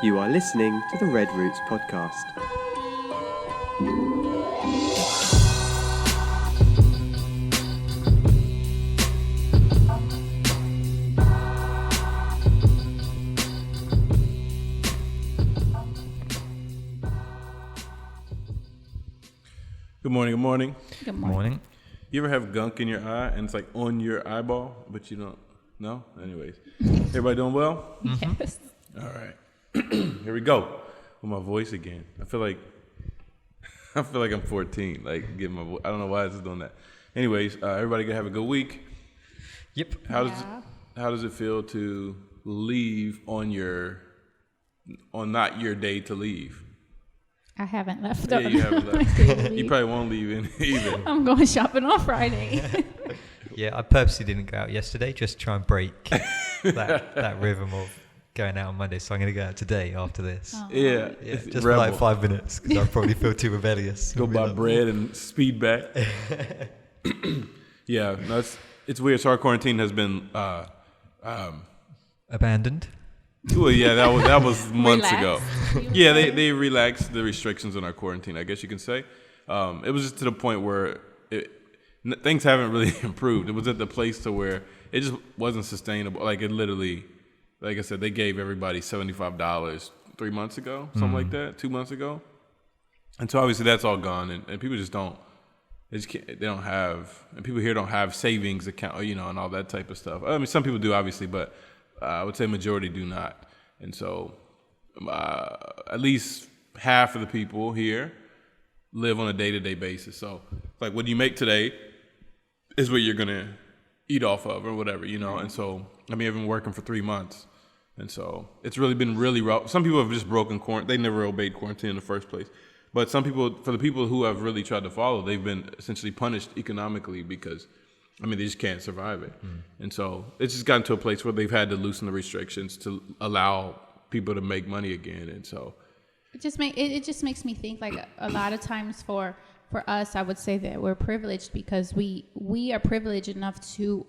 You are listening to the Red Roots podcast. Good morning, good morning. Good morning. You ever have gunk in your eye and it's like on your eyeball, but you don't know? Anyways, everybody doing well? Yes. All right. Here we go with my voice again. I feel like I'm 14, like getting my voice. I don't know why it's doing that. Anyways, everybody gonna have a good week. Yep. How does it feel to leave on not your day to leave? I haven't left. Yeah, you haven't left. You probably won't leave either. I'm going shopping on Friday. Yeah, I purposely didn't go out yesterday, just to try and break that rhythm of going out on Monday. So I'm going to go out today after this. Oh. Yeah, Just for like 5 minutes, because I probably feel too rebellious. Go buy bread and speed back. Yeah, no, it's weird. So our quarantine has been Abandoned. well, yeah, that was months ago. Relax. Yeah, they relaxed the restrictions on our quarantine, I guess you can say. It was just to the point where things haven't really improved. It was at the place to where it just wasn't sustainable. Like it literally, like I said, they gave everybody $75 3 months ago, something like that, 2 months ago. And so obviously that's all gone, and people just don't. They don't have, and people here don't have savings account, and all that type of stuff. I mean, some people do obviously, but I would say majority do not. And so at least half of the people here live on a day-to-day basis. So like what you make today is what you're going to eat off of or whatever, And so, I mean, I've been working for 3 months. And so it's really been really rough. Some people have just broken quarantine. They never obeyed quarantine in the first place. But some people, for the people who have really tried to follow, they've been essentially punished economically because they just can't survive it. And so it's just gotten to a place where they've had to loosen the restrictions to allow people to make money again. And so It just makes me think like a lot of times for us, I would say that we're privileged because we are privileged enough to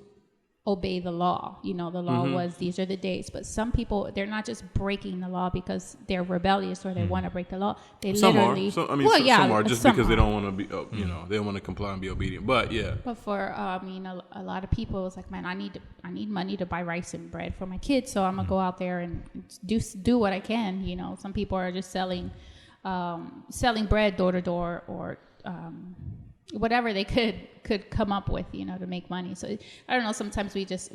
obey the law. The law was these are the days. But some people, they're not just breaking the law because they're rebellious or they want to break the law. They some literally. some are just some because they are. don't want to be, they don't want to comply and be obedient. But yeah. But for a lot of people, it's like, man, I need money to buy rice and bread for my kids, so I'm gonna go out there and do what I can. Some people are just selling bread door to door or whatever they could come up with, to make money. So I don't know. Sometimes we just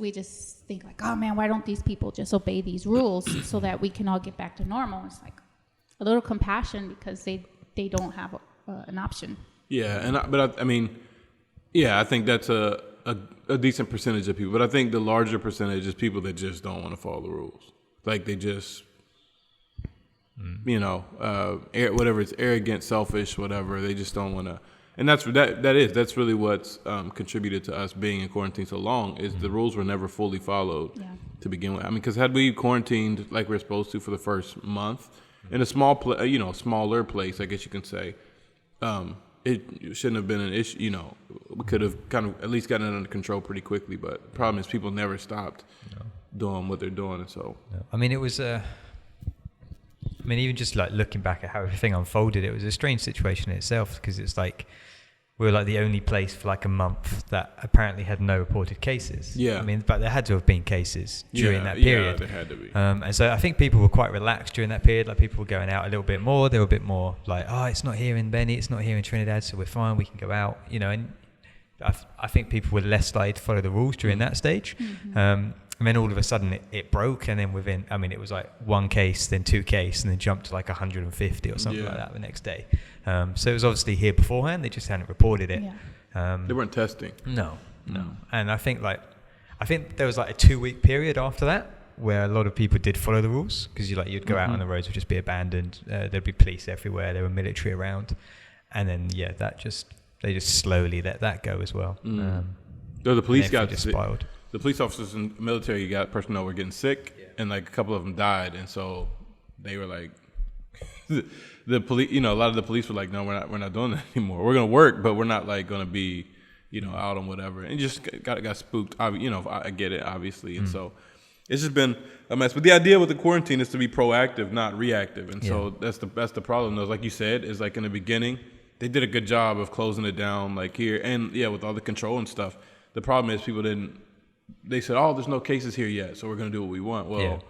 think like, oh man, why don't these people just obey these rules so that we can all get back to normal? It's like a little compassion because they don't have an option. Yeah, I think that's a decent percentage of people. But I think the larger percentage is people that just don't want to follow the rules. Like they just, whatever, it's arrogant, selfish, whatever. They just don't want to. And that's really what's contributed to us being in quarantine so long is the rules were never fully followed to begin with. Because had we quarantined like we're supposed to for the first month in a smaller place, I guess you can say, it shouldn't have been an issue. We could have kind of at least gotten it under control pretty quickly. But the problem is people never stopped doing what they're doing, and so. It was even just like looking back at how everything unfolded, it was a strange situation in itself because it's like we were like the only place for like a month that apparently had no reported cases. Yeah. But there had to have been cases during that period. Yeah, there had to be. And so I think people were quite relaxed during that period. Like people were going out a little bit more. They were a bit more like, oh, it's not here in Benny, it's not here in Trinidad, so we're fine, we can go out, And I think people were less likely to follow the rules during that stage. And then all of a sudden it broke, and then within, it was like one case, then 2 cases, and then jumped to like 150 or something like that the next day. So it was obviously here beforehand. They just hadn't reported it. Yeah. They weren't testing. No. And I think there was like a 2-week period after that where a lot of people did follow the rules because you'd go out on the roads, would just be abandoned. There'd be police everywhere. There were military around, and then they just slowly let that go as well. The police got just spiraled. The police officers and military got personnel were getting sick, and like a couple of them died, and so they were like, the police. A lot of the police were like, no, we're not doing that anymore. We're gonna work, but we're not like gonna be, out on whatever. And just got spooked. I get it, obviously, and so it's just been a mess. But the idea with the quarantine is to be proactive, not reactive. And so that's the problem, though. Like you said, is like in the beginning, they did a good job of closing it down, like here. And yeah, with all the control and stuff. The problem is people they said, oh, there's no cases here yet, so we're going to do what we want. Well,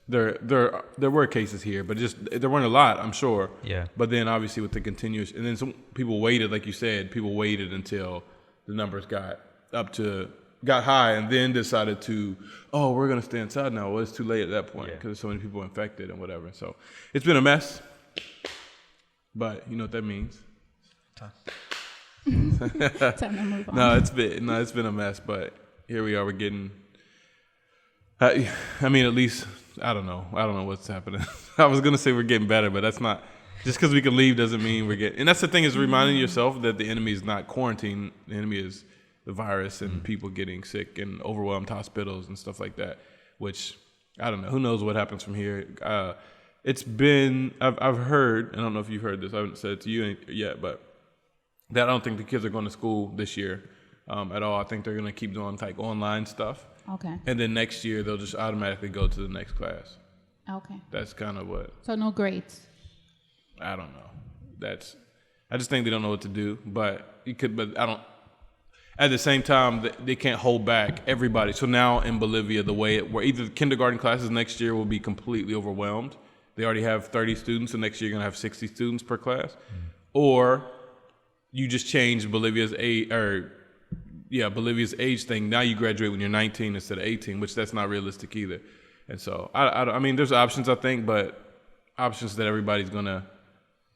there were cases here, but there weren't a lot, I'm sure. Yeah. But then obviously with the continuous, and then some people waited, like you said, until the numbers got high, and then decided we're going to stay inside now. Well, it's too late at that point because there's so many people infected and whatever. So it's been a mess, but you know what that means. Time to move on. It's been a mess, but here we are. We're getting. I mean, at least I don't know what's happening. I was gonna say we're getting better, but that's not. Just because we can leave doesn't mean we're getting. And that's the thing, is reminding yourself that the enemy is not quarantine. The enemy is the virus and people getting sick and overwhelmed hospitals and stuff like that. Which I don't know. Who knows what happens from here? It's been. I've heard. I don't know if you've heard this. I haven't said it to you yet, but that I don't think the kids are going to school this year at all. I think they're going to keep doing like online stuff. Okay. And then next year they'll just automatically go to the next class. Okay. That's kind of what. So no grades. I don't know. I just think they don't know what to do. But I don't. At the same time, they can't hold back everybody. So now in Bolivia, where either kindergarten classes next year will be completely overwhelmed. They already have 30 students, and next year you're gonna have 60 students per class, or you just change Bolivia's age thing. Now you graduate when you're 19 instead of 18, which that's not realistic either. And so I mean, there's options, I think, but options that everybody's gonna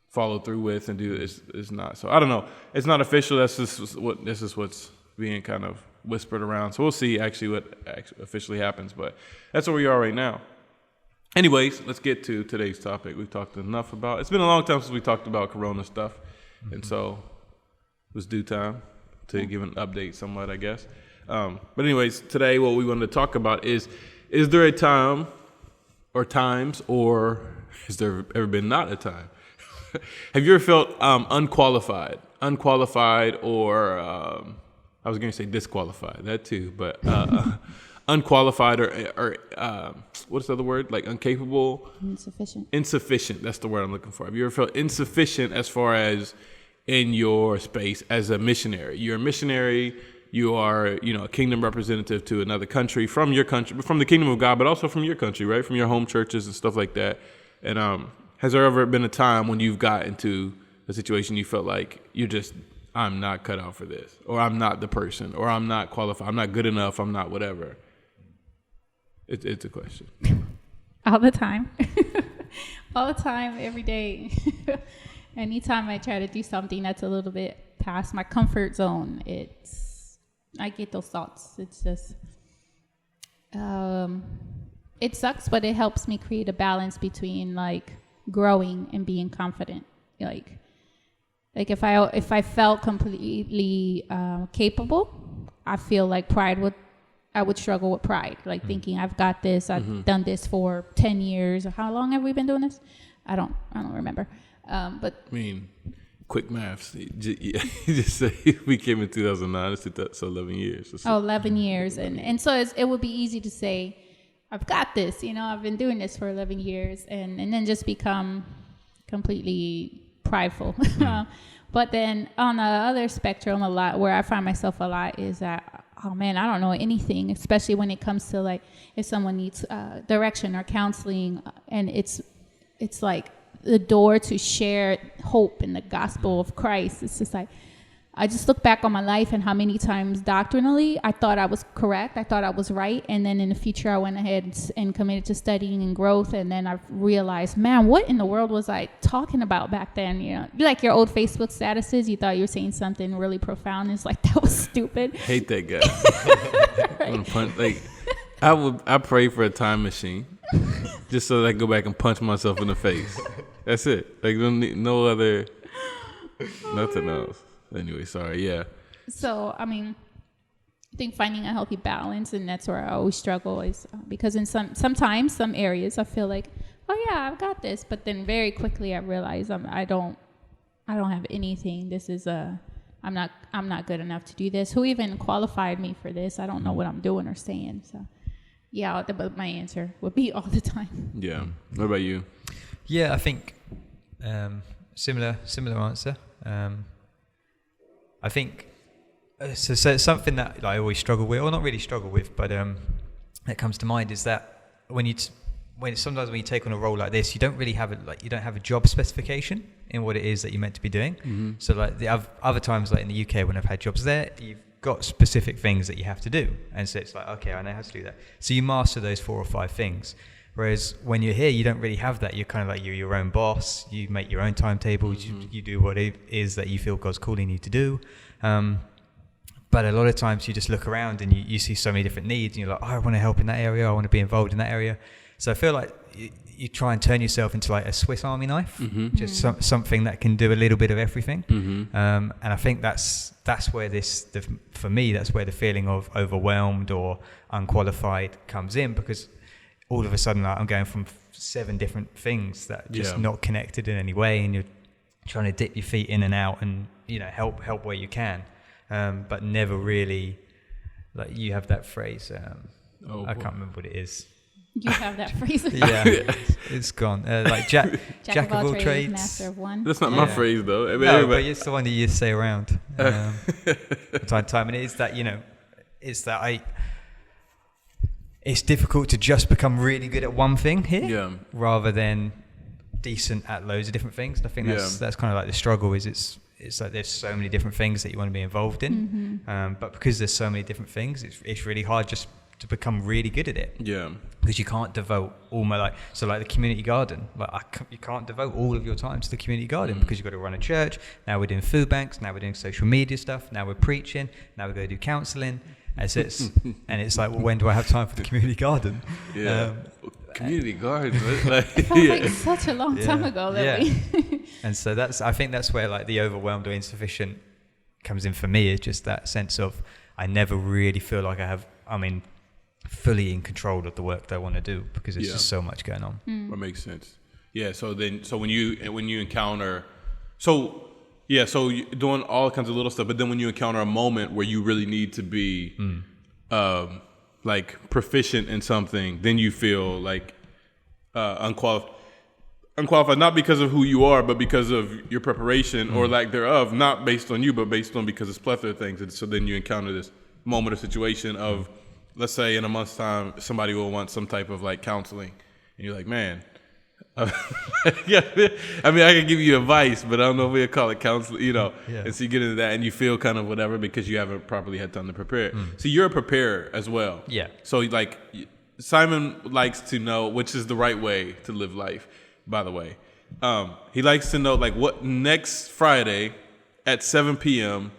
follow through with and do is not. So I don't know. It's not official. This is what's being kind of whispered around. So we'll see actually what officially happens. But that's where we are right now. Anyways, let's get to today's topic. We've talked enough about. It's been a long time since we talked about Corona stuff, and so it was due time to give an update somewhat, I guess. But anyways, today what we wanted to talk about is there a time or times, or has there ever been not a time? Have you ever felt unqualified, or I was going to say disqualified, that too, but unqualified or what's the other word? Like incapable? Insufficient. That's the word I'm looking for. Have you ever felt insufficient as far as in your space as a missionary? You're a missionary. You are, a kingdom representative to another country, from your country, from the kingdom of God, but also from your country, right? From your home churches and stuff like that. And has there ever been a time when you've got into a situation you felt like I'm not cut out for this, or I'm not the person, or I'm not qualified, I'm not good enough, I'm not whatever? It's a question. All the time. All the time, every day. Anytime I try to do something that's a little bit past my comfort zone, I get those thoughts. It's just, it sucks, but it helps me create a balance between like growing and being confident. Like if I felt completely capable, I feel like I would struggle with pride, like thinking I've got this, I've done this for 10 years. How long have we been doing this? I don't remember. But I mean, quick maths. You just say we came in 2009. It's 11 years. 11 years, and so it would be easy to say, I've got this. I've been doing this for 11 years, and then just become completely prideful. But then on the other spectrum, a lot where I find myself a lot is that, oh man, I don't know anything, especially when it comes to like if someone needs direction or counseling, and it's like the door to share hope in the gospel of Christ. It's just like, I just look back on my life and how many times doctrinally I thought I was correct, I thought I was right, and then in the future I went ahead and committed to studying and growth, and then I realized, man, what in the world was I talking about back then? Like your old Facebook statuses, you thought you were saying something really profound. It's like, that was stupid. Hate that guy. Right. I pray for a time machine just so that I can go back and punch myself in the face. That's it. Like, no other, nothing else. Anyway, sorry, yeah. So, I mean, I think finding a healthy balance, and that's where I always struggle, is because in sometimes some areas I feel like, oh yeah, I've got this, but then very quickly I realize I don't have anything. This is I'm not good enough to do this. Who even qualified me for this? I don't know what I'm doing or saying. So Yeah, but my answer would be all the time. Yeah. What about you? Yeah, I think similar answer. I think so something that I always struggle with, or not really struggle with, but that comes to mind is that sometimes when you take on a role like this, you don't really have you don't have a job specification in what it is that you're meant to be doing. Mm-hmm. So like the other times, like in the UK when I've had jobs there, you've got specific things that you have to do, and so it's like, okay, I know how to do that. So you master those 4 or 5 things. Whereas when you're here, you don't really have that. You're kind of like you're your own boss. You make your own timetables. Mm-hmm. You do what it is that you feel God's calling you to do. But a lot of times you just look around and you see so many different needs, and you're like, oh, I want to help in that area. I want to be involved in that area. So I feel like you try and turn yourself into like a Swiss Army knife, just something that can do a little bit of everything. And I think that's where for me, that's where the feeling of overwhelmed or unqualified comes in, because all of a sudden I'm going from 7 different things that just not connected in any way, and you're trying to dip your feet in and out and help where you can, but never really like you have that phrase. I can't remember what it is. You have that phrase. Yeah, it's gone. Like jack of all trades, master of one. That's not my phrase though. I mean, no, but it's the one that you say around from time to time, and it's that it's difficult to just become really good at one thing here, rather than decent at loads of different things. And I think that's kind of like the struggle. It's like there's so many different things that you want to be involved in, but because there's so many different things, it's really hard just to become really good at it. Yeah. Because you can't devote all my like the community garden. Like you can't devote all of your time to the community garden because you've got to run a church. Now we're doing food banks. Now we're doing social media stuff. Now we're preaching. Now we're going to do counselling. And it's like, well, when do I have time for the community garden? Yeah. Community garden. It felt like such a long time ago that we. And so I think that's where like the overwhelmed or insufficient comes in for me. Is just that sense of I never really feel like I'm fully in control of the work that I want to do, because there's just so much going on. That makes sense. Yeah. So when you encounter, so you're doing all kinds of little stuff, but then when you encounter a moment where you really need to be like proficient in something, then you feel like unqualified, not because of who you are, but because of your preparation or lack thereof, not based on you, but based on because it's plethora of things. And so then you encounter this moment or situation of, let's say in a month's time, somebody will want some type of like counseling, and you're like, man, I mean, I can give you advice, but I don't know if we'll call it counseling, And so you get into that, and you feel kind of whatever because you haven't properly had time to prepare. So you're a preparer as well. Yeah. So like Simon likes to know which is the right way to live life. By the way, he likes to know like what next Friday at 7 p.m.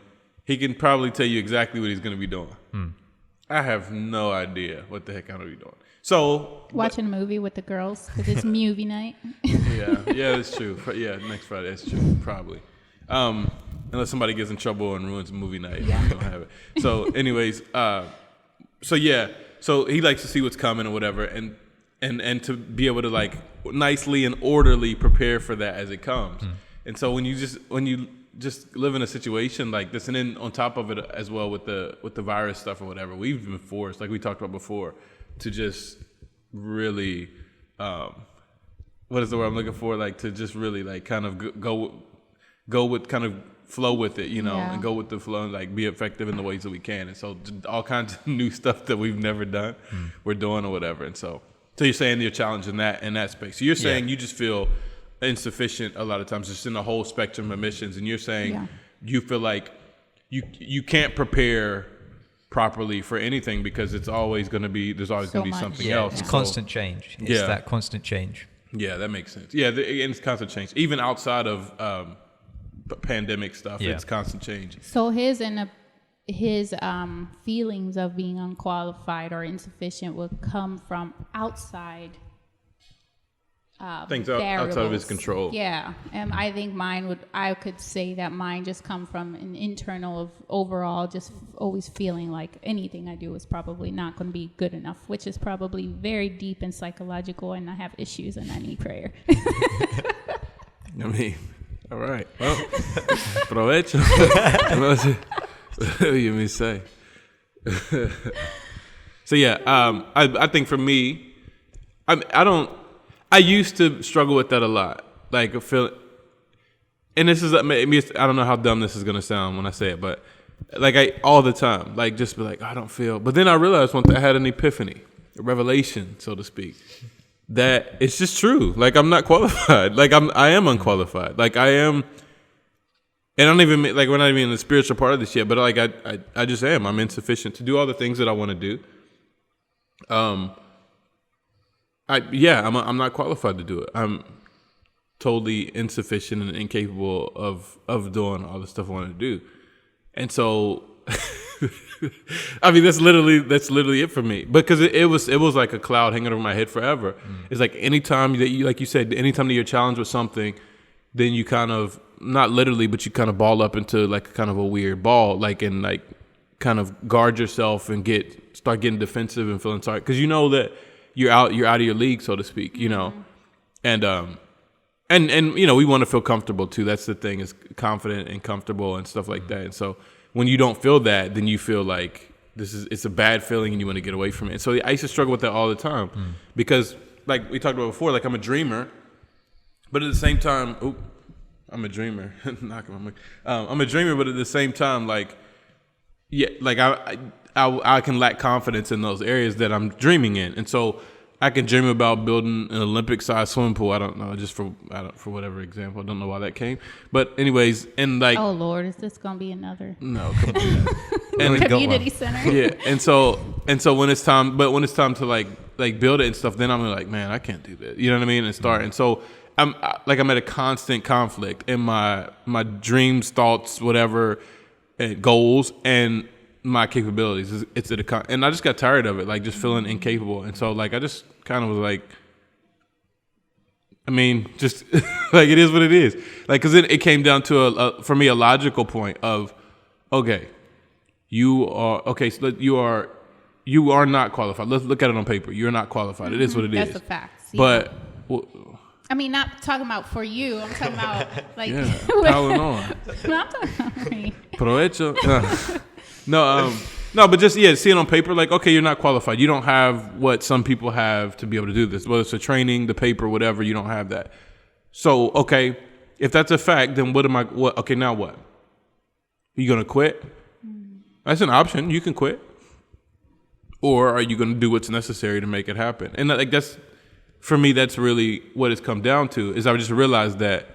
he can probably tell you exactly what he's going to be doing. I have no idea what the heck I'm going to be doing. So watching a movie with the girls because it's movie night. yeah, that's true. Yeah, next Friday, that's true, probably. Unless somebody gets in trouble and ruins a movie night, I don't have it. So, anyways, so he likes to see what's coming or whatever, and to be able to like nicely and orderly prepare for that as it comes. And so when you just live in a situation like this, and then on top of it as well with the virus stuff or whatever, we've been forced, like we talked about before, to just really, what is the word I'm looking for? Like to just really like kind of go with kind of flow with it, and go with the flow and like be effective in the ways that we can. And so all kinds of new stuff that we've never done, we're doing or whatever. And so you're saying you're challenged in that space. So you're saying you just feel insufficient a lot of times, just in the whole spectrum of missions. And you're saying you feel like you can't prepare properly for anything because it's always going to be, there's always going to be something else. It's constant change. It's that constant change. Yeah, that makes sense. Yeah, and it's constant change. Even outside of pandemic stuff, it's constant change. So his feelings of being unqualified or insufficient would come from outside things outside of his control. Yeah, and I think I could say that mine just come from an internal of overall just always feeling like anything I do is probably not going to be good enough, which is probably very deep and psychological, and I have issues and I need prayer. I mean, all right. Well, provecho. What you mean say? So yeah, I think for me, I used to struggle with that a lot. Like and this is maybe I don't know how dumb this is gonna sound when I say it, but like all the time, like just be like I don't feel. But then I realized once I had an epiphany, a revelation, so to speak, that it's just true. Like I'm not qualified. Like I am unqualified. Like I am. And I don't even like we're not even in the spiritual part of this yet, but like I just am. I'm insufficient to do all the things that I want to do. I'm not qualified to do it. I'm totally insufficient and incapable of doing all the stuff I want to do. And so, I mean, that's literally it for me. Because it was like a cloud hanging over my head forever. It's like anytime that you, like you said, anytime that you're challenged with something, then you kind of, not literally, but you kind of ball up into like kind of a weird ball, like and like kind of guard yourself and start getting defensive and feeling sorry because you know that you're out of your league, so to speak, you know, and you know we want to feel comfortable too. That's the thing, is confident and comfortable and stuff like that. And so when you don't feel that, then you feel like it's a bad feeling and you want to get away from it. And so I used to struggle with that all the time because like we talked about before, like I'm a dreamer, but at the same time, I'm a dreamer. I'm a dreamer, but at the same time, like, yeah, like I can lack confidence in those areas that I'm dreaming in, and so I can dream about building an Olympic-sized swimming pool. I don't know, just for whatever example. I don't know why that came, but anyways, and like, oh Lord, is this gonna be another? No, come on. And community center. Yeah, and so when it's time, to like build it and stuff, then I'm like, man, I can't do that. You know what I mean? And start, and so. I'm at a constant conflict in my dreams, thoughts, whatever, and goals, and my capabilities. And I just got tired of it, like just feeling incapable. And so like I just kind of was like, I mean, just like it is what it is. Like because it came down to for me a logical point of, okay, you are not qualified. Let's look at it on paper. You're not qualified. It is what it is. That's a fact. But. I mean, not talking about for you. I'm talking about like. Yeah, piling on. No, I'm talking about me. Provecho. No, but just seeing on paper, like, okay, you're not qualified. You don't have what some people have to be able to do this. Whether it's the training, the paper, whatever, you don't have that. So, okay, if that's a fact, then what? Okay, now what? Are you gonna quit? That's an option. You can quit, or are you gonna do what's necessary to make it happen? And like that's. For me, that's really what it's come down to, is I just realized that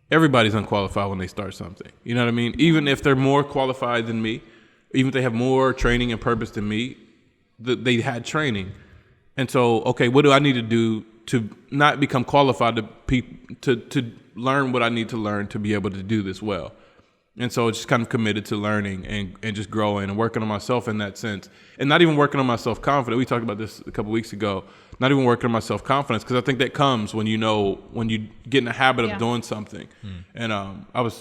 everybody's unqualified when they start something. You know what I mean? Even if they're more qualified than me, even if they have more training and purpose than me, they had training. And so, okay, what do I need to do to not become qualified to learn what I need to learn to be able to do this well? And so it's just kind of committed to learning and just growing and working on myself in that sense. And not even working on my self-confidence. We talked about this a couple weeks ago. Not even working on my self-confidence, because I think that comes when you get in the habit of doing something. And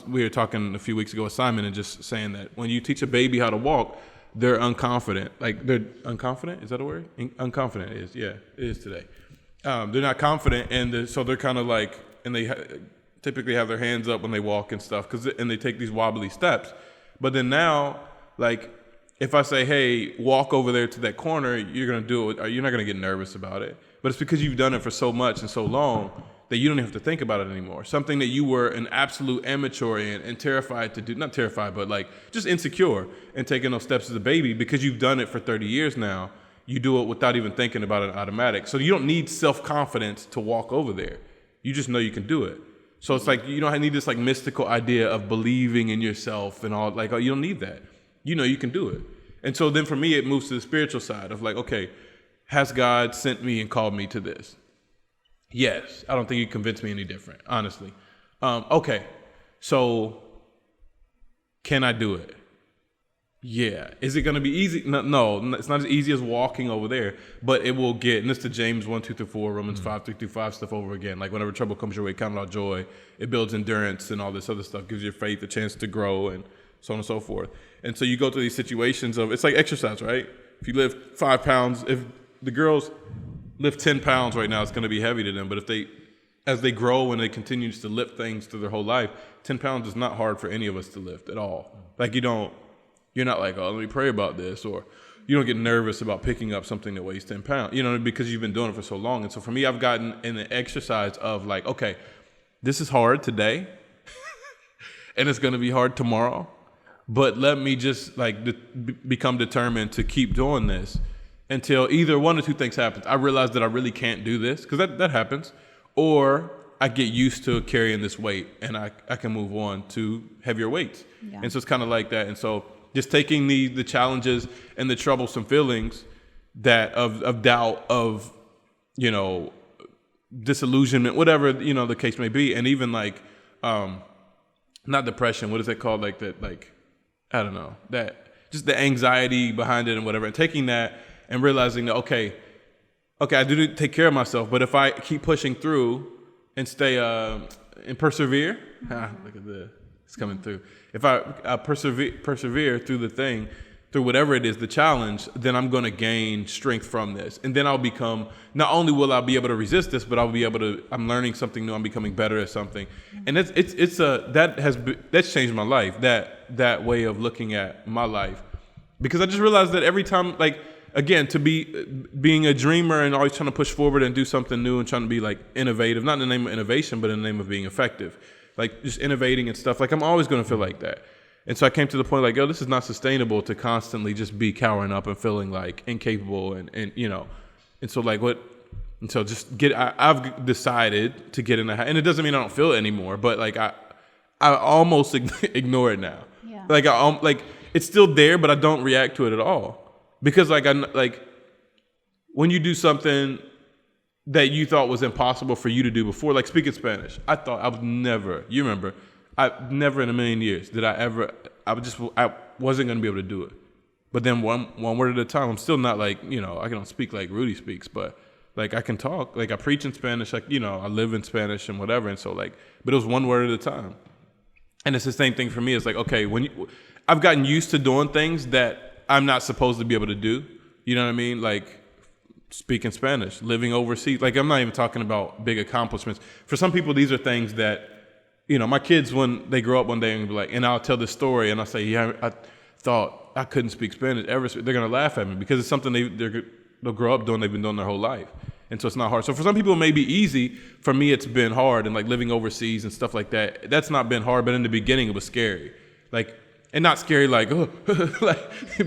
we were talking a few weeks ago with Simon and just saying that when you teach a baby how to walk, they're unconfident. Like they're unconfident? Is that a word? Unconfident is. Yeah, it is today. They're not confident, and so they're kind of like, and they typically have their hands up when they walk and stuff, and they take these wobbly steps. But then now, like, if I say, hey, walk over there to that corner, you're going to do it. You're not going to get nervous about it. But it's because you've done it for so much and so long that you don't even have to think about it anymore. Something that you were an absolute amateur in and terrified to do, not terrified, but like just insecure in taking those steps as a baby, because you've done it for 30 years now. You do it without even thinking about it automatic. So you don't need self-confidence to walk over there. You just know you can do it. So it's like you don't need this like mystical idea of believing in yourself and all, like, oh, you don't need that. You know you can do it. And so then for me, it moves to the spiritual side of like, okay, has God sent me and called me to this? Yes. I don't think you convinced me any different, honestly. Okay. So can I do it? Yeah. Is it going to be easy? No, it's not as easy as walking over there, but it will get, and it's the James 1:2-4, Romans 5:3-5 stuff over again. Like whenever trouble comes your way, count it all joy. It builds endurance and all this other stuff, gives your faith a chance to grow and so on and so forth. And so you go through these situations of, it's like exercise, right? If you lift 5 pounds, if the girls lift 10 pounds right now, it's going to be heavy to them. But as they grow and they continue to lift things through their whole life, 10 pounds is not hard for any of us to lift at all. Like you're not like, oh, let me pray about this, or you don't get nervous about picking up something that weighs 10 pounds, because you've been doing it for so long. And so for me, I've gotten in the exercise of like, okay, this is hard today and it's going to be hard tomorrow, but let me just like become determined to keep doing this until either one or two things happens. I realize that I really can't do this, because that happens, or I get used to carrying this weight and I can move on to heavier weights. Yeah. And so it's kind of like that. And so just taking the challenges and the troublesome feelings that of doubt, of, disillusionment, whatever, the case may be. And even like, not depression, what is it called? Like that, like, I don't know, that just the anxiety behind it and whatever. And taking that and realizing that, okay, I do take care of myself, but if I keep pushing through and stay, and persevere, look at this, it's coming through. If I persevere through the thing, through whatever it is, the challenge, then I'm going to gain strength from this. And then I'll become, not only will I be able to resist this, but I'll be able to, I'm learning something new. I'm becoming better at something. And that's changed my life, that way of looking at my life. Because I just realized that every time, like, again, to being a dreamer and always trying to push forward and do something new and trying to be like innovative, not in the name of innovation, but in the name of being effective, like just innovating and stuff. Like I'm always going to feel like that. And so I came to the point like, this is not sustainable to constantly just be cowering up and feeling like incapable and so like and so just I've decided to get in and it doesn't mean I don't feel it anymore, but like I almost ignore it now. Yeah. Like it's still there, but I don't react to it at all. Because when you do something that you thought was impossible for you to do before, like speaking Spanish, I thought I would never, you remember, I never in a million years did I wasn't going to be able to do it. But then one word at a time, I'm still not like, I don't speak like Rudy speaks, but like I can talk, like I preach in Spanish, like, I live in Spanish and whatever. And so like, but it was one word at a time. And it's the same thing for me. It's like, okay, I've gotten used to doing things that I'm not supposed to be able to do. You know what I mean? Like speaking Spanish, living overseas. Like I'm not even talking about big accomplishments. For some people, these are things that, my kids, when they grow up one day and be like, and I'll tell this story and I'll say, yeah, I thought I couldn't speak Spanish ever. They're going to laugh at me because it's something they'll grow up doing. They've been doing their whole life. And so it's not hard. So for some people it may be easy. For me, it's been hard. And like living overseas and stuff like that, that's not been hard. But in the beginning, it was scary. Like, and not scary like, oh,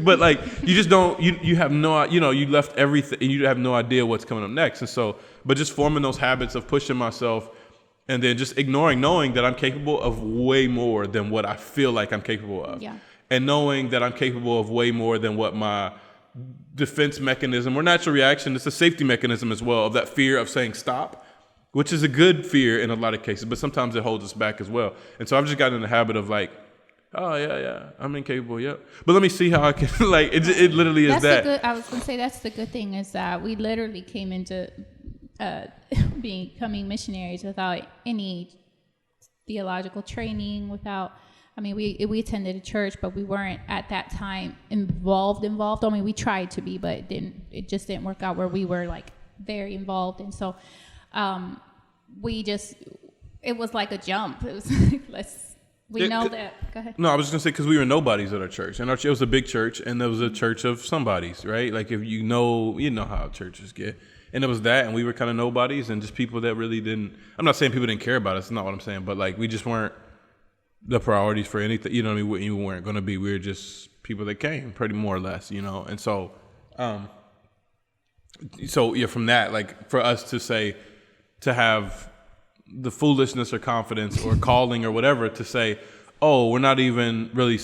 but like you just don't, you have no, you left everything and you have no idea what's coming up next. And so, but just forming those habits of pushing myself and then just knowing that I'm capable of way more than what I feel like I'm capable of. Yeah. And knowing that I'm capable of way more than what my defense mechanism or natural reaction, it's a safety mechanism as well, of that fear of saying stop, which is a good fear in a lot of cases, but sometimes it holds us back as well. And so I've just gotten in the habit of like, oh yeah, I'm incapable. Yep. But let me see how I can. Like it literally is that. I was gonna say that's the good thing is that we literally came into becoming missionaries without any theological training. We attended a church, but we weren't at that time involved. I mean, we tried to be, but it just didn't work out where we were like very involved. And so, it was like a jump. It was like, that. Go ahead. No, I was just going to say, because we were nobodies at our church. And it was a big church, and there was a church of somebodies, right? Like, if you know how churches get. And it was that, and we were kind of nobodies, and just people that really didn't. I'm not saying people didn't care about us. That's not what I'm saying. But, like, we just weren't the priorities for anything. You know what I mean? We weren't going to be. We were just people that came, pretty more or less, And so, from that, like, for us to have the foolishness or confidence or calling or whatever to say, oh, we're not even really,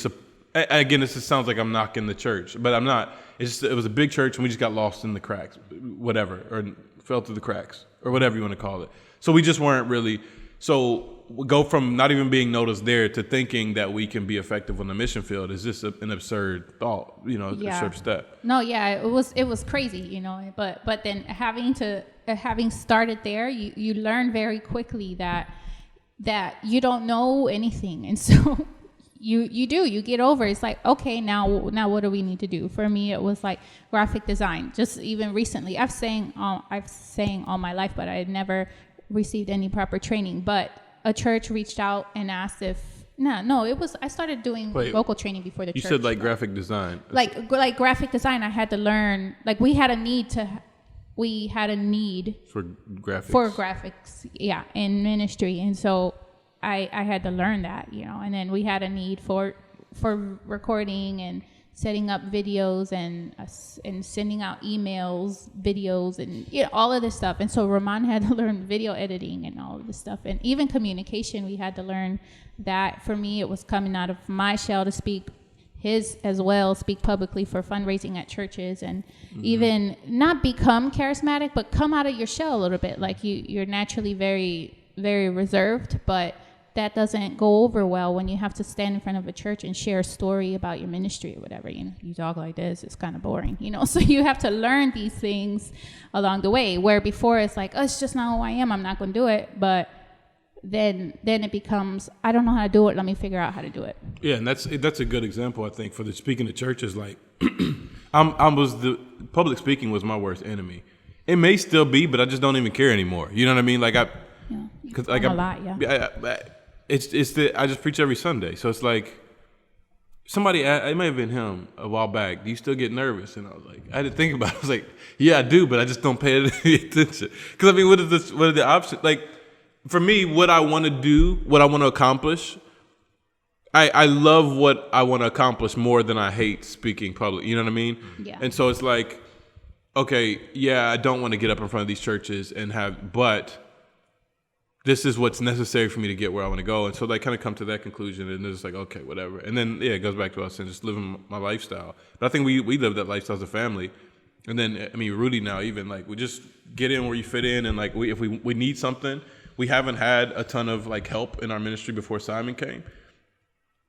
again, this just sounds like I'm knocking the church, but I'm not. It was a big church and we just got lost in the cracks, whatever, or fell through the cracks or whatever you want to call it. So we just weren't really, so we go from not even being noticed there to thinking that we can be effective on the mission field is just an absurd thought, absurd step. No, yeah, it was crazy, but then having started there, you learn very quickly that you don't know anything, and so you get over. It's like, okay, now what do we need to do? For me, it was like graphic design. Just even recently, I've sang all my life, but I had never received any proper training. But a church reached out and asked if No, it was. I started doing Wait, vocal training before the You church. said like graphic design. like graphic design. I had to learn. Like we had a need For graphics. for graphics, yeah, in ministry, and so I had to learn that, and then we had a need for recording and setting up videos and sending out emails, videos, and all of this stuff. And so Ramon had to learn video editing and all of this stuff, and even communication. We had to learn that. For me, it was coming out of my shell to speak his as well, speak publicly for fundraising at churches, and even not become charismatic, but come out of your shell a little bit. Like you're naturally very, very reserved, but that doesn't go over well when you have to stand in front of a church and share a story about your ministry or whatever. You talk like this, it's kind of boring, so you have to learn these things along the way, where before it's like, oh, it's just not who I am, I'm not going to do it. But then it becomes, I don't know how to do it, let me figure out how to do it. Yeah, and that's a good example, I think, for the speaking to churches. Like, the public speaking was my worst enemy. It may still be, but I just don't even care anymore. You know what I mean? Like because like a lot, yeah. I just preach every Sunday, so it's like somebody. It may have been him a while back. Do you still get nervous? And I was like, I had to think about it. I was like, yeah, I do, but I just don't pay any attention. Because I mean, what are the options? Like, for me, what I want to do, what I want to accomplish, I love what I want to accomplish more than I hate speaking public. You know what I mean? Yeah. And so it's like, okay, yeah, I don't want to get up in front of these churches but this is what's necessary for me to get where I want to go. And so they kind of come to that conclusion, and it's like, okay, whatever. And then, it goes back to us and just living my lifestyle. But I think we live that lifestyle as a family. And then, I mean, Rudy now even, like, we just get in where you fit in. And, like, if we need something, we haven't had a ton of, like, help in our ministry before Simon came.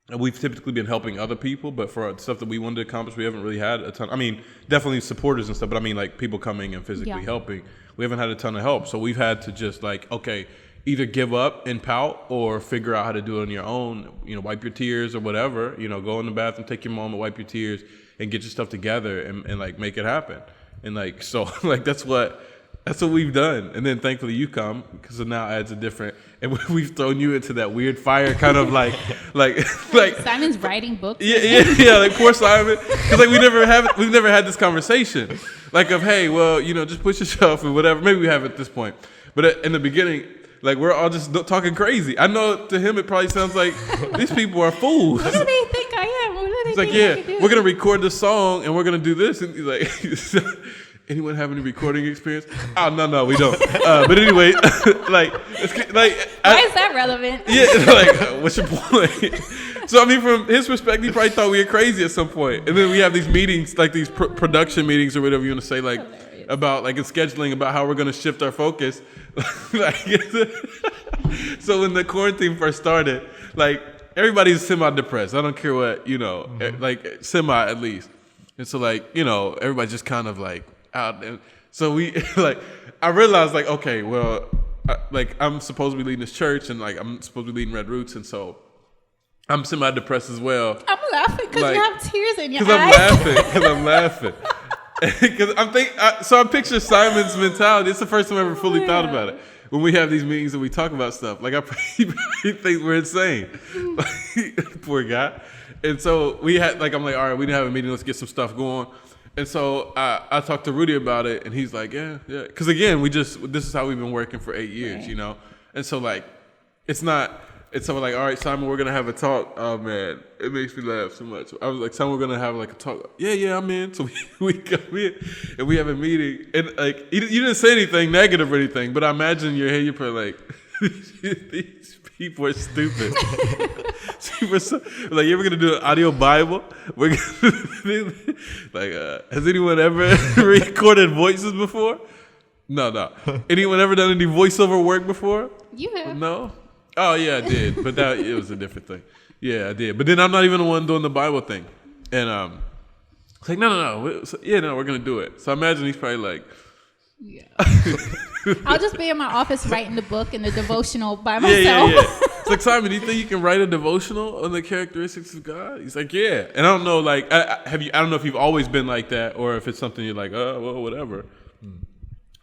And we've typically been helping other people, but for stuff that we wanted to accomplish, we haven't really had a ton. I mean, definitely supporters and stuff, but I mean, like, people coming and physically helping. We haven't had a ton of help. So we've had to just, like, okay, either give up and pout or figure out how to do it on your own, wipe your tears or whatever, go in the bathroom, take your moment, wipe your tears, and get your stuff together and like make it happen. And like, so like, that's what we've done. And then thankfully you come, because it now adds a different, and we've thrown you into that weird fire kind of like Simon's writing books. Yeah, like poor Simon. Because like we've never had this conversation like of, hey, well, just push yourself and whatever. Maybe we have at this point. But in the beginning, like, we're all just talking crazy. I know to him it probably sounds like these people are fools. What do they think I am? What do they He's think like, yeah, I can do? we're going to record this song and we're going to do this. And he's like, anyone have any recording experience? Oh, no, we don't. But anyway, why is that relevant? Yeah, like, what's your point? So, I mean, from his perspective, he probably thought we were crazy at some point. And then we have these meetings, like these production meetings or whatever you want to say, like, about, like, in scheduling, about how we're going to shift our focus. So when the quarantine first started, like, everybody's semi-depressed. I don't care what, like, semi at least. And so, like, everybody's just kind of, like, out. And so we, like, I realized, like, okay, well, I'm supposed to be leading this church, and, like, I'm supposed to be leading Red Roots, and so I'm semi-depressed as well. I'm laughing because you have tears in your eyes. Because I'm laughing. Because I picture Simon's mentality. It's the first time I ever fully thought about it. When we have these meetings and we talk about stuff, like, I probably think we're insane. Poor guy. And so we had, like, I'm like, all right, we didn't have a meeting. Let's get some stuff going. And so I talked to Rudy about it, and he's like, yeah. Because again, this is how we've been working for 8 years, And so, like, so we're like, all right, Simon, we're going to have a talk. Oh, man, it makes me laugh so much. I was like, Simon, we're going to have, like, a talk. Yeah, I'm in. So we come in, and we have a meeting. And, like, you didn't say anything negative or anything, but I imagine in your head, you're probably like, these people are stupid. Like, you ever going to do an audio Bible? We're gonna, like, has anyone ever recorded voices before? No. Anyone ever done any voiceover work before? You have. No? Oh, yeah, I did. But it was a different thing. Yeah, I did. But then I'm not even the one doing the Bible thing. And it's like, no. We're going to do it. So I imagine he's probably like... Yeah. I'll just be in my office writing the book and the devotional by myself. Yeah. It's like, Simon, do you think you can write a devotional on the characteristics of God? He's like, yeah. And I don't know, like, I don't know if you've always been like that, or if it's something you're like, oh, well, whatever.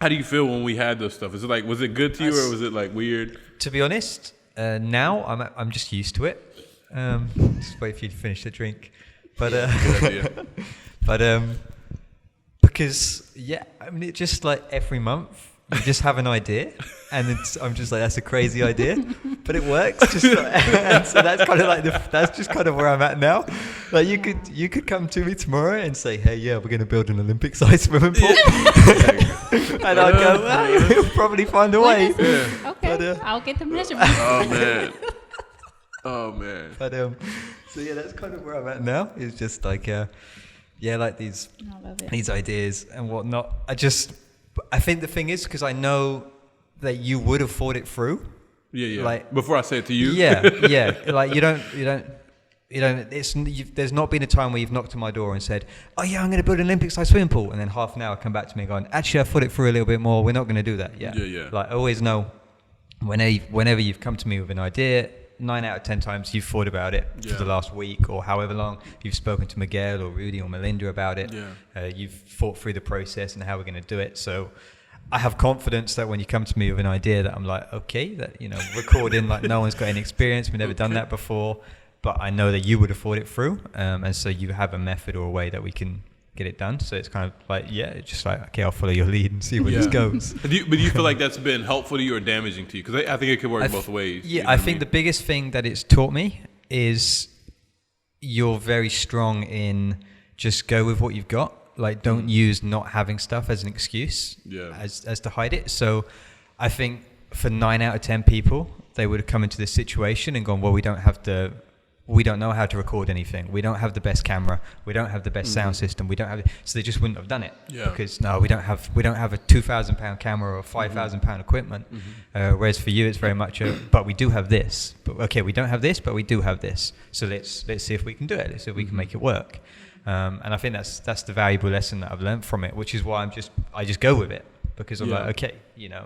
How do you feel when we had those stuff? Is it like, was it good to you, or was it like weird? To be honest, now I'm just used to it. Just wait for you to finish the drink. But Good idea. but because I mean, it just like every month you just have an idea, and I'm just like, that's a crazy idea, but it works. Just and so that's kind of like that's just kind of where I'm at now. Like you could come to me tomorrow and say, hey, yeah, we're going to build an Olympic-sized swimming pool, and I'll go, well, we'll probably find a way. Yeah. Okay, But, I'll get the measurements. Oh man. But so yeah, that's kind of where I'm at now. It's just like like these I love it. these ideas and whatnot. I think the thing is, because I know that you would have thought it through. Yeah. Like, before I say it to you. Yeah. Like you don't. There's not been a time where you've knocked on my door and said, "Oh yeah, I'm going to build an Olympic-sized swimming pool," and then half an hour come back to me going, "Actually, I thought it through a little bit more. We're not going to do that." Yeah. Like I always know, whenever you've come to me with an idea, 9 out of 10 times you've thought about it for the last week or however long. You've spoken to Miguel or Rudy or Melinda about it. You've thought through the process and how we're going to do it. So I have confidence that when you come to me with an idea that I'm like, okay, that, recording, like no one's got any experience. We've never done that before, but I know that you would have thought it through. And so you have a method or a way that we can get it done. So it's kind of like, it's just like, okay, I'll follow your lead and see where this goes. But do you feel like that's been helpful to you or damaging to you? Because I think it could work both ways. Yeah, I think the biggest thing that it's taught me is you're very strong in just go with what you've got. Like, don't use not having stuff as an excuse as to hide it. So I think for 9 out of 10 people, they would have come into this situation and gone, well, we don't know how to record anything. We don't have the best camera. We don't have the best sound system. We don't have, so they just wouldn't have done it because we don't have a £2,000 camera or £5,000 equipment. Whereas for you, it's very much but we do have this. But okay, we don't have this, but we do have this. So let's see if we can do it. Let's see if we can make it work. And I think that's the valuable lesson that I've learned from it, which is why I just go with it. Because I'm like, okay,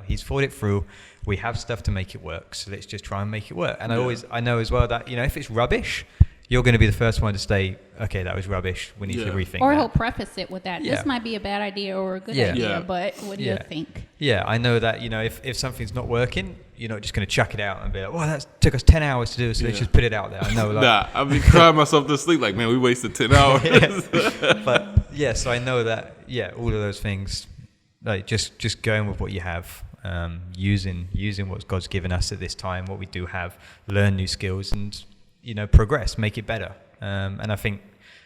he's thought it through. We have stuff to make it work, so let's just try and make it work. And I know as well that if it's rubbish, you're going to be the first one to say, okay, that was rubbish. We need to rethink. Or that. he'll preface it with that. This might be a bad idea or a good idea, but what do you think? Yeah, I know that if something's not working, you're not just going to chuck it out and be like, well, that took us 10 hours to do, so let's just put it out there. I know. Like, I've been crying myself to sleep. Like, man, we wasted 10 hours. But so I know that. All of those things. Like just going with what you have, using what God's given us at this time, what we do have, learn new skills and progress, make it better. And I think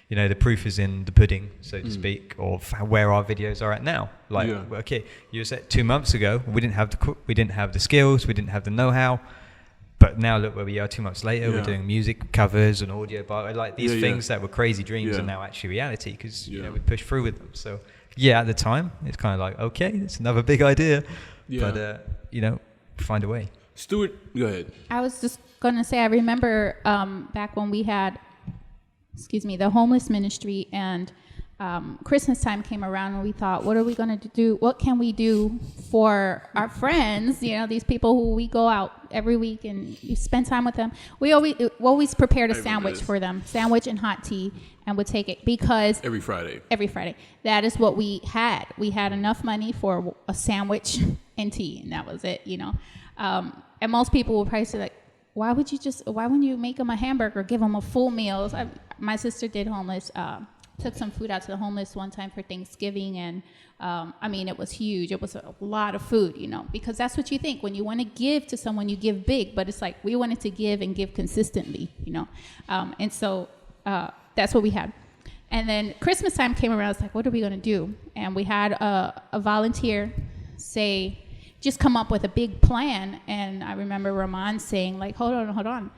the proof is in the pudding, so to speak, of where our videos are at now. Like okay, you said 2 months ago we didn't have the skills, we didn't have the know-how, but now look where we are 2 months later. We're doing music covers and audio, but like these things that were crazy dreams are now actually reality because we pushed through with them. So. Yeah, at the time, it's kind of like, okay, it's another big idea. But, find a way. Stuart, go ahead. I was just going to say, I remember back when we had, the homeless ministry and Christmas time came around and we thought, what are we going to do? What can we do for our friends? These people who we go out every week and you spend time with them. We always prepared a sandwich for them, sandwich and hot tea, and would take it because every Friday, that is what we had. We had enough money for a sandwich and tea, and that was it. And most people would probably say like, why wouldn't you make them a hamburger, give them a full meal? My sister did homeless. Took some food out to the homeless one time for Thanksgiving, and it was huge. It was a lot of food, because that's what you think when you want to give to someone, you give big, but it's like we wanted to give and give consistently, and so that's what we had. And then Christmas time came around. It's like, what are we going to do? And we had a volunteer say, just come up with a big plan. And I remember Ramon saying, like, hold on,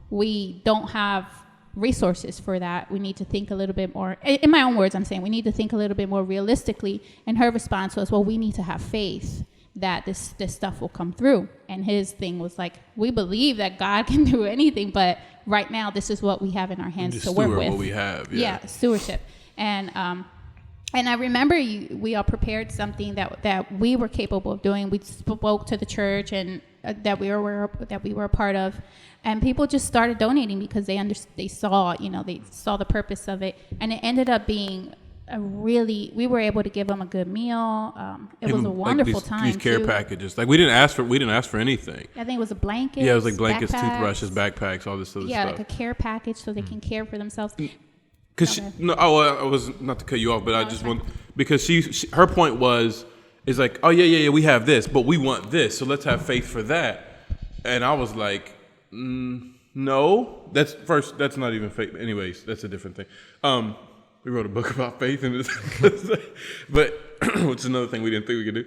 we don't have resources for that. We need to think a little bit more. In my own words, I'm saying we need to think a little bit more realistically. And her response was, well, we need to have faith that this stuff will come through. And his thing was like, we believe that God can do anything, but right now this is what we have in our hands to work with. What we have, stewardship. And I remember we all prepared something that we were capable of doing. We spoke to the church and that we were a part of, and people just started donating because they saw the purpose of it, and it ended up being we were able to give them a good meal. It was a wonderful time. These care packages, like we didn't ask for anything. I think it was a blanket. Yeah, it was like blankets, backpacks. toothbrushes, backpacks, all this other stuff. Yeah, like a care package so they can care for themselves. Because I was not to cut you off, but I just want, because she her point is like, oh yeah, we have this, but we want this, so let's have faith for that. And I was like, no, that's not even faith. Anyways, that's a different thing. We wrote a book about faith, but which is another thing we didn't think we could do.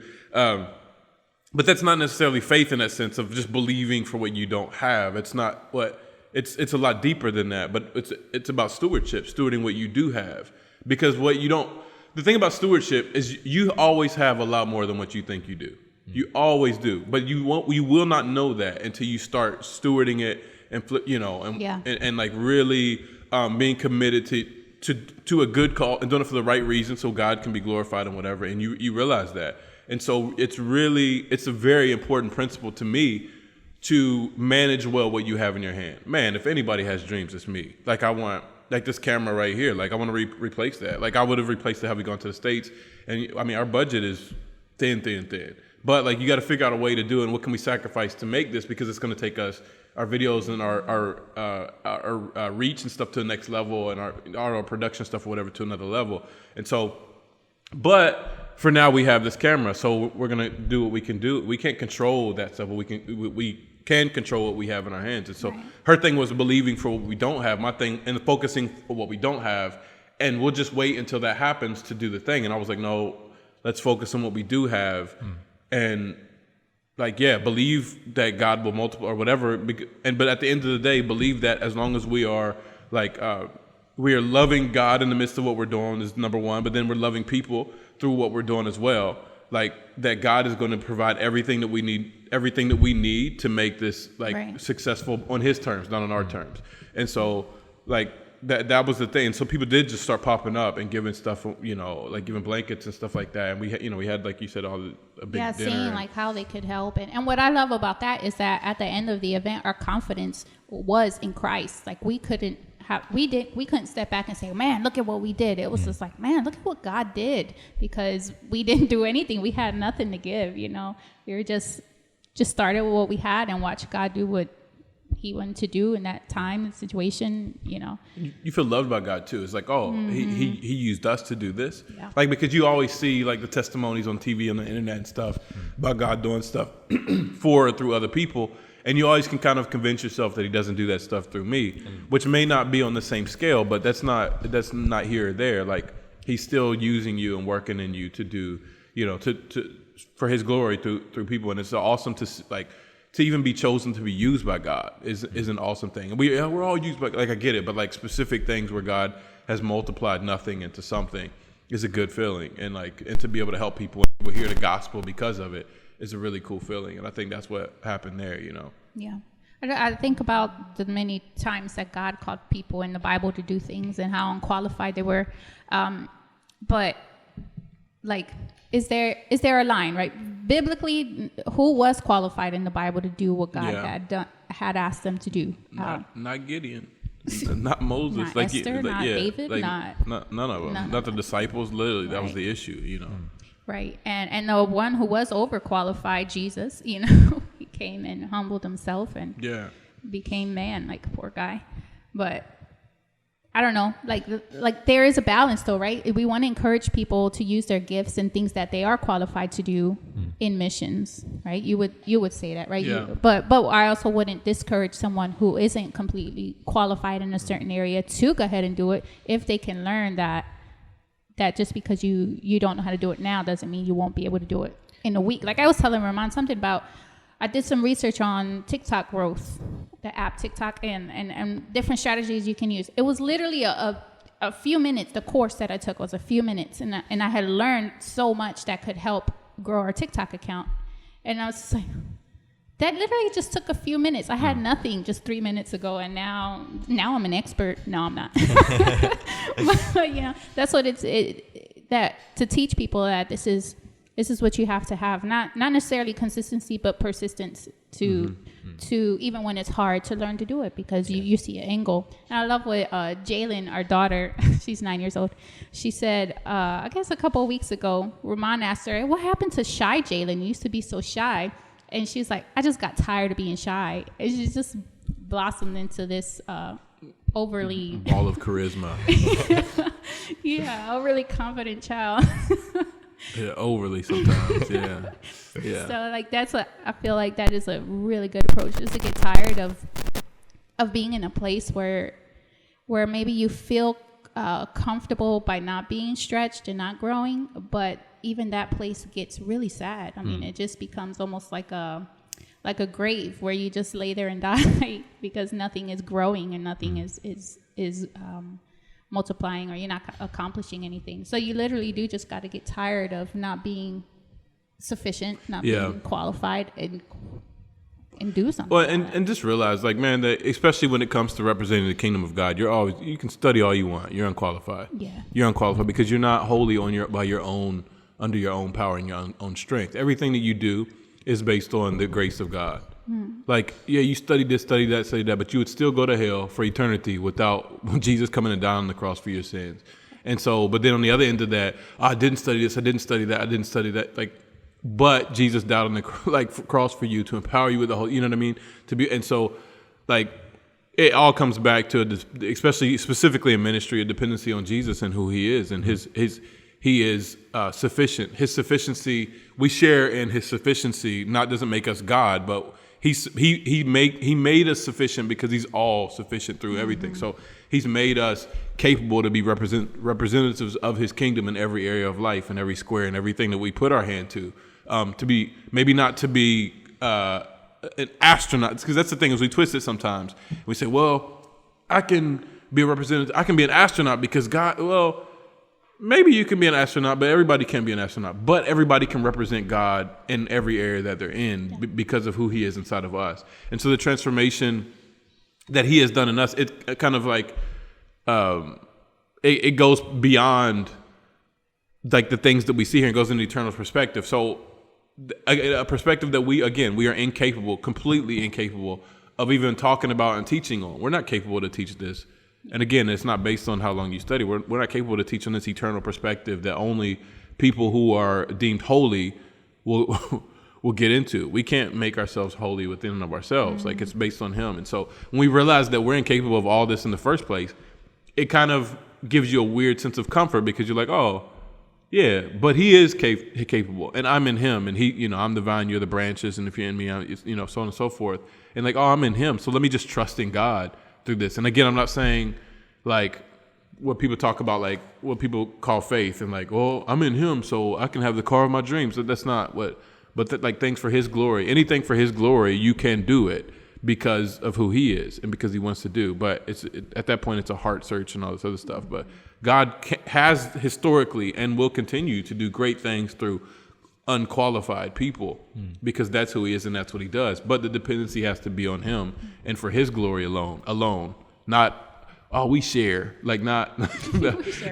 But that's not necessarily faith in that sense of just believing for what you don't have. It's not what. It's a lot deeper than that, but it's about stewardship, stewarding what you do have. Because what you don't, the thing about stewardship is you always have a lot more than what you think you do. You always do, but you will not know that until you start stewarding it and like really being committed to a good call and doing it for the right reason, so God can be glorified and whatever. And you realize that, and so it's a very important principle to me. To manage well what you have in your hand. Man, if anybody has dreams, it's me. Like I want, like this camera right here, like I want to replace that. Like I would have replaced it had we gone to the States. And I mean, our budget is thin. But like you got to figure out a way to do it. And what can we sacrifice to make this? Because it's going to take us, our videos and our reach and stuff to the next level, and our production stuff or whatever to another level. And so, but for now we have this camera, so we're gonna do what we can do. We can't control that stuff, but we can control what we have in our hands. And so her thing was believing for what we don't have. My thing and focusing for what we don't have, and we'll just wait until that happens to do the thing. And I was like, no, let's focus on what we do have, and like believe that God will multiply or whatever. But at the end of the day, believe that as long as we are like we are loving God in the midst of what we're doing is number one, but then we're loving people through what we're doing as well. Like that God is going to provide everything that we need to make this successful on his terms, not on our terms. And so like that was the thing. So people did just start popping up and giving stuff, like giving blankets and stuff like that. And we had like you said, a big dinner. Seeing like how they could help. And what I love about that is that at the end of the event, our confidence was in Christ. Like we couldn't step back and say, man, look at what we did. It was just like, man, look at what God did, because we didn't do anything. We had nothing to give, We were just started with what we had and watched God do what he wanted to do in that time and situation, You feel loved by God too. It's like, he used us to do this. Yeah. Like, because you always see like the testimonies on TV and the internet and stuff about God doing stuff for or through other people. And you always can kind of convince yourself that he doesn't do that stuff through me, which may not be on the same scale, but that's not here or there. Like he's still using you and working in you to do, for his glory through people. And it's awesome to even be chosen to be used by God is an awesome thing. And we're all used by, like, I get it, but like specific things where God has multiplied nothing into something is a good feeling. And to be able to help people hear the gospel because of it is a really cool feeling. And I think that's what happened there, Yeah. I think about the many times that God called people in the Bible to do things and how unqualified they were. But like, is there a line, right? Biblically, who was qualified in the Bible to do what God had asked them to do? Not Gideon, not Moses, not Esther, not David, not none of them, not the disciples. Literally, that was the issue, Right, and the one who was overqualified, Jesus, he came and humbled himself and became man, like poor guy. But I don't know, like there is a balance though, right? We want to encourage people to use their gifts and things that they are qualified to do in missions, right? You would say that, right? Yeah. But I also wouldn't discourage someone who isn't completely qualified in a certain area to go ahead and do it if they can learn that just because you don't know how to do it now doesn't mean you won't be able to do it in a week. Like I was telling Ramon something about, I did some research on TikTok growth, the app TikTok, and different strategies you can use. It was literally a few minutes. The course that I took was a few minutes, and I had learned so much that could help grow our TikTok account. And I was just like, that literally just took a few minutes. I had nothing just 3 minutes ago, and now I'm an expert. No, I'm not. But that's what that to teach people that this is this is what you have to have. Not necessarily consistency, but persistence to even when it's hard, to learn to do it, because you see an angle. And I love what Jalen, our daughter, she's 9 years old. She said, I guess a couple of weeks ago, Ramon asked her, what happened to shy Jalen? You used to be so shy. And she's like, I just got tired of being shy. And she just blossomed into this overly ball of charisma. Yeah, overly confident child. Yeah, overly sometimes. Yeah. So like I feel like that is a really good approach, is to get tired of being in a place where maybe you feel comfortable by not being stretched and not growing, but even that place gets really sad. I mean, it just becomes almost like a grave where you just lay there and die because nothing is growing and nothing is multiplying, or you're not accomplishing anything. So you literally do just got to get tired of not being sufficient, not being qualified, and do something. Well, and just realize, like, man, that especially when it comes to representing the kingdom of God, you can study all you want. You're unqualified. Yeah. You're unqualified because you're not wholly under your own power and your own strength. Everything that you do is based on the grace of God. Like, yeah, you study this, study that, but you would still go to hell for eternity without Jesus coming and dying on the cross for your sins. And so, but then on the other end of that, I didn't study this, I didn't study that, I didn't study that. Like, but Jesus died on the cross for you to empower you with the whole, you know what I mean? And so, like, it all comes back to, especially specifically in ministry, a dependency on Jesus and who He is, and He is sufficient. His sufficiency, we share in His sufficiency. Doesn't make us God, but He made us sufficient because He's all sufficient through everything. So He's made us capable to be representatives of His kingdom in every area of life, and every square, and everything that we put our hand to. To be maybe not to be an astronaut, because that's the thing, is we twist it sometimes. We say, well, I can be a representative. I can be an astronaut because God. Well, maybe you can be an astronaut, but everybody can be an astronaut. But everybody can represent God in every area that they're in because of who He is inside of us. And so the transformation that He has done in us, it kind of like it goes beyond like the things that we see here and goes into eternal perspective. So a perspective that we are completely incapable of even talking about and teaching on. We're not capable to teach this. And again, it's not based on how long you study. We're not capable to teach on this eternal perspective that only people who are deemed holy will get into. We can't make ourselves holy within and of ourselves. Like, it's based on Him. And so when we realize that we're incapable of all this in the first place, it kind of gives you a weird sense of comfort, because you're like, oh, yeah, but He is capable, and I'm in Him, and He, I'm the vine, you're the branches, and if you're in me, so on and so forth. And like, oh, I'm in Him, so let me just trust in God through this. And again, I'm not saying like what people talk about, like what people call faith, and like, well, I'm in Him, so I can have the car of my dreams. So that's not what, but like things for His glory, anything for His glory, you can do it because of who He is and because He wants to do. But at that point, it's a heart search and all this other stuff. But God has historically and will continue to do great things through unqualified people because that's who He is and that's what He does. But the dependency has to be on Him and for His glory alone, not we share, like not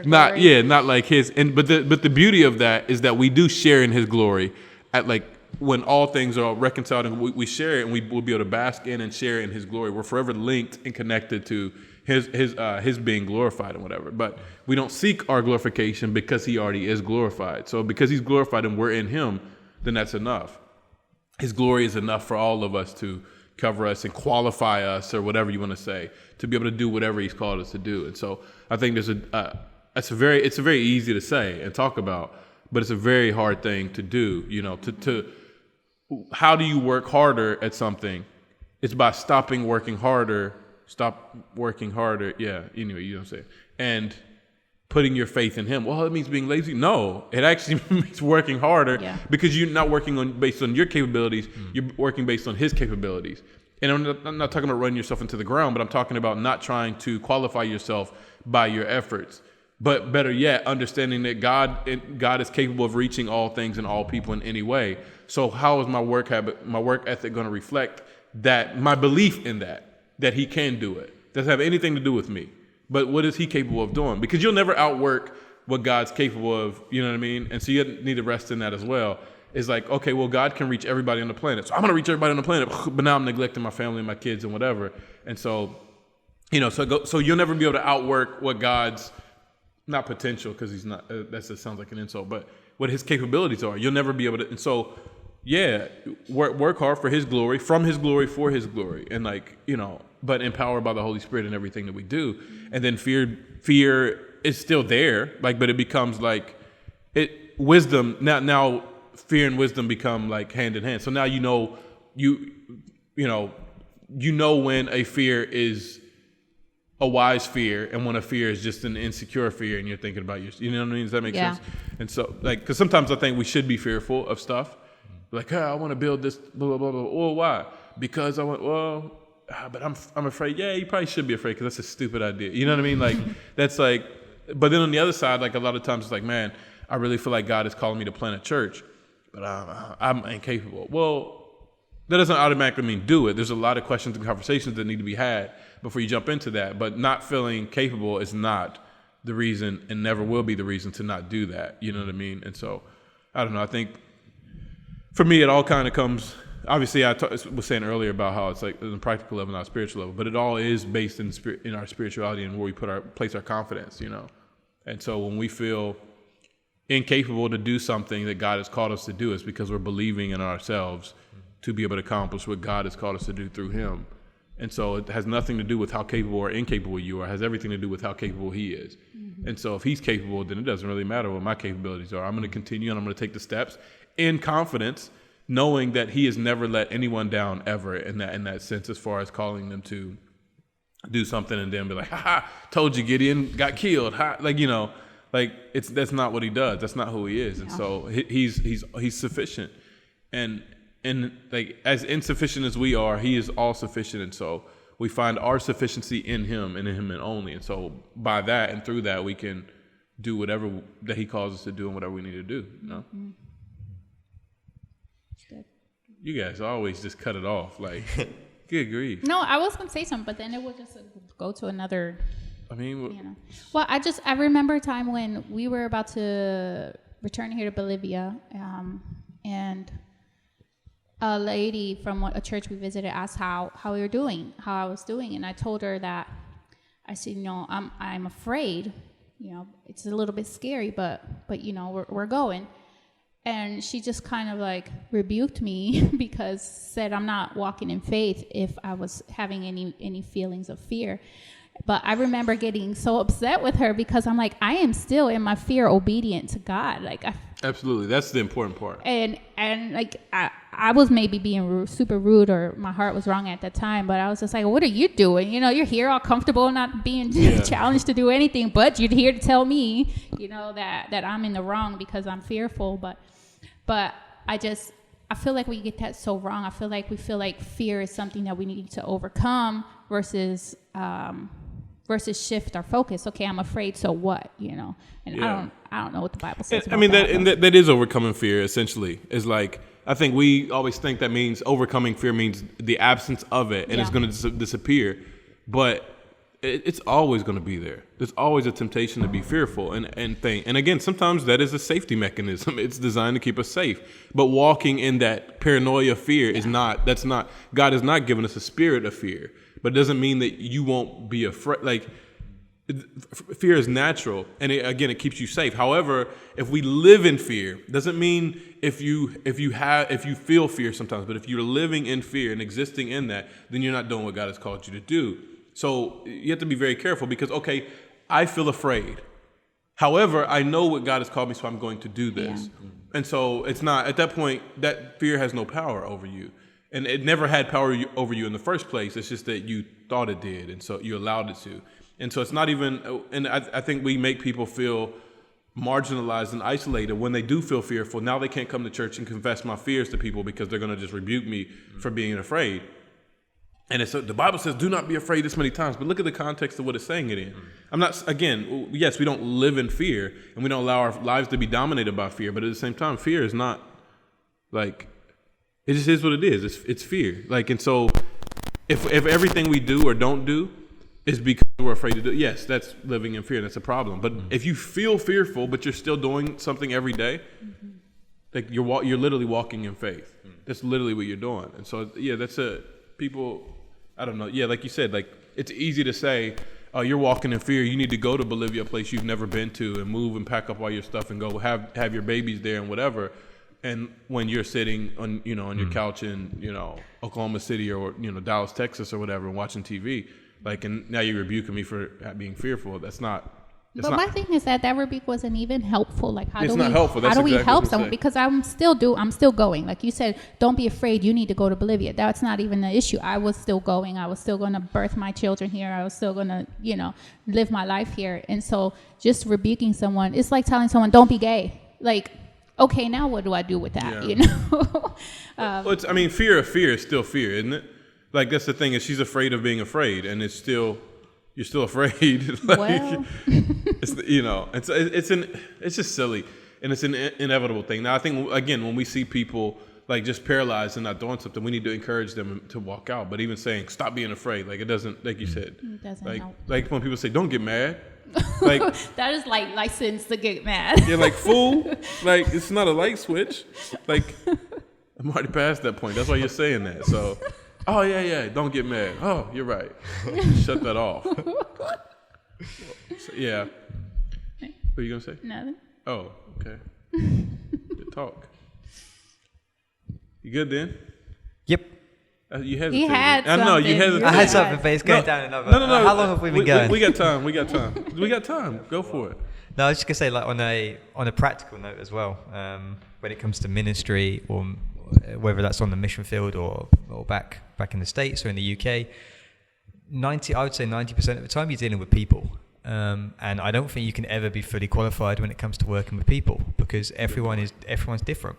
not like His. And but the beauty of that is that we do share in His glory at like when all things are reconciled, and we share it, and we will be able to bask in and share in His glory. We're forever linked and connected to his being glorified and whatever. But we don't seek our glorification because He already is glorified. So because He's glorified and we're in Him, then that's enough. His glory is enough for all of us to cover us and qualify us, or whatever you want to say, to be able to do whatever He's called us to do. And so I think it's very easy to say and talk about, but it's a very hard thing to do. How do you work harder at something? It's by stopping working harder. Stop working harder. Yeah. Anyway, you know what I'm saying? And putting your faith in Him. Well, it means being lazy. No, it actually means working harder because you're not working based on your capabilities. You're working based on His capabilities. And I'm not talking about running yourself into the ground, but I'm talking about not trying to qualify yourself by your efforts. But better yet, understanding that God is capable of reaching all things and all people in any way. So how is my work ethic going to reflect that, my belief in that He can do it? Doesn't have anything to do with me. But what is He capable of doing? Because you'll never outwork what God's capable of, you know what I mean? And so you need to rest in that as well. It's like, okay, well, God can reach everybody on the planet. So I'm going to reach everybody on the planet, but now I'm neglecting my family and my kids and whatever. And so, so you'll never be able to outwork what God's, not potential, because he's not, that sounds like an insult, but what his capabilities are. You'll never be able to. And so, yeah, work hard for his glory, from his glory, for his glory. And but empowered by the Holy Spirit in everything that we do. And then fear is still there, but it becomes wisdom. Now fear and wisdom become hand in hand. So now you know when a fear is a wise fear and when a fear is just an insecure fear, and you're thinking about you know what I mean? Does that make sense? And so because sometimes I think we should be fearful of stuff, I want to build this blah blah blah blah. Well, why? Because I want but I'm afraid. Yeah, you probably should be afraid because that's a stupid idea. You know what I mean? That's but then on the other side, a lot of times it's man, I really feel like God is calling me to plant a church, but I'm incapable. Well, that doesn't automatically mean do it. There's a lot of questions and conversations that need to be had before you jump into that. But not feeling capable is not the reason, and never will be the reason, to not do that. You know what I mean? And so, I don't know. I think for me, it all kind of comes. Obviously, I was saying earlier about how it's on a practical level, not spiritual level, but it all is based in our spirituality and where we place our confidence. And so when we feel incapable to do something that God has called us to do, it's because we're believing in ourselves to be able to accomplish what God has called us to do through Him. And so it has nothing to do with how capable or incapable you are. It has everything to do with how capable He is. Mm-hmm. And so if He's capable, then it doesn't really matter what my capabilities are. I'm going to continue and I'm going to take the steps in confidence, knowing that He has never let anyone down ever in that sense, as far as calling them to do something and then be like, ha, told you Gideon got killed. Ha. That's not what He does. That's not who He is. And so he's sufficient. And as insufficient as we are, He is all sufficient. And so we find our sufficiency in Him and in Him and only. And so by that and through that, we can do whatever that He calls us to do and whatever we need to do. Mm-hmm. You guys always just cut it off. Good grief. No, I was going to say something, but then it would just go to another. I mean, Well, I remember a time when we were about to return here to Bolivia, and a lady from a church we visited asked how we were doing, how I was doing, and I told her that I said, I'm afraid, it's a little bit scary, but we're going. And she just kind of rebuked me because said I'm not walking in faith if I was having any feelings of fear. But I remember getting so upset with her because I'm I am still in my fear obedient to God. Absolutely, that's the important part. And I was maybe being super rude, or my heart was wrong at that time. But I was just what are you doing? You're here all comfortable, not being challenged to do anything. But you're here to tell me, that I'm in the wrong because I'm fearful. But I feel like we get that so wrong. I feel like we feel like fear is something that we need to overcome versus shift our focus. Okay, I'm afraid, so what? And I don't know what the Bible says. I mean, that is overcoming fear. Essentially, is I think we always think that means overcoming fear means the absence of it and it's going to disappear, but it's always going to be there. There's always a temptation to be fearful and think. And again, sometimes that is a safety mechanism. It's designed to keep us safe. But walking in that paranoia fear God has not given us a spirit of fear. But it doesn't mean that you won't be afraid. Fear is natural, and it keeps you safe. However, if we live in fear, doesn't mean if you feel fear sometimes, but if you're living in fear and existing in that, then you're not doing what God has called you to do. So you have to be very careful because, okay, I feel afraid. However, I know what God has called me, so I'm going to do this. Yeah. And so it's not, at that point, that fear has no power over you. And it never had power over you in the first place. It's just that you thought it did, and so you allowed it to. And so it's not even, and I think we make people feel marginalized and isolated when they do feel fearful. Now they can't come to church and confess my fears to people because they're going to just rebuke me for being afraid. And the Bible says, do not be afraid this many times. But look at the context of what it's saying it in. I'm not, again, yes, we don't live in fear and we don't allow our lives to be dominated by fear. But at the same time, fear is not it just is what it is. It's fear. And so if everything we do or don't do is because we're afraid to do it. Yes, that's living in fear. That's a problem. But if you feel fearful, but you're still doing something every day, like you're literally walking in faith. That's literally what you're doing. And so, yeah, people, I don't know. Yeah, like you said, like it's easy to say, oh, you're walking in fear. You need to go to Bolivia, a place you've never been to, and move and pack up all your stuff and go have your babies there and whatever. And when you're sitting on your couch in Oklahoma City or Dallas, Texas or whatever, and watching TV, like, and now you're rebuking me for being fearful. That's not. But my thing is that rebuke wasn't even helpful. Like, how do we help someone? Because I'm still going. Like you said, don't be afraid. You need to go to Bolivia. That's not even the issue. I was still going. I was still going to birth my children here. I was still going to, live my life here. And so just rebuking someone, it's like telling someone, don't be gay. Like, okay, now what do I do with that? Well, fear of fear is still fear, isn't it? Like, that's the thing, is she's afraid of being afraid, and you're still afraid. Like, well, it's just silly, and it's an inevitable thing. Now, I think, again, when we see people like just paralyzed and not doing something, we need to encourage them to walk out. But even saying stop being afraid, like, it doesn't, like you said, it doesn't like help. like when people say don't get mad, like that is like license to get mad. you're like, fool, like it's not a light switch. Like, I'm already past that point. That's why you're saying that. So. Oh, yeah, don't get mad. Oh, you're right. Shut that off. So, yeah. What are you going to say? Nothing. Oh, okay. Good talk. You good then? Yep. You hesitated. He had something. I know, you hesitated. I had something, but it's going down another. No. How long have we been going? We got time. We got time. Go for it. No, I was just going to say, like, on a practical note as well, when it comes to ministry, or whether that's on the mission field or back in the States or in the UK, I would say 90% of the time you're dealing with people. And I don't think you can ever be fully qualified when it comes to working with people, because everyone's different.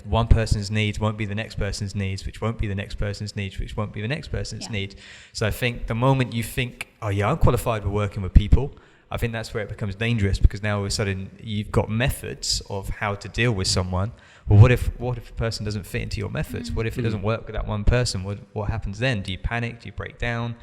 One person's needs won't be the next person's needs, which won't be the next person's needs, which won't be the next person's needs. So I think the moment you think, oh yeah, I'm qualified with working with people, I think that's where it becomes dangerous, because now all of a sudden you've got methods of how to deal with someone. Well, what if a person doesn't fit into your methods? What if it doesn't work with that one person? What happens then? Do you panic? Do you break down?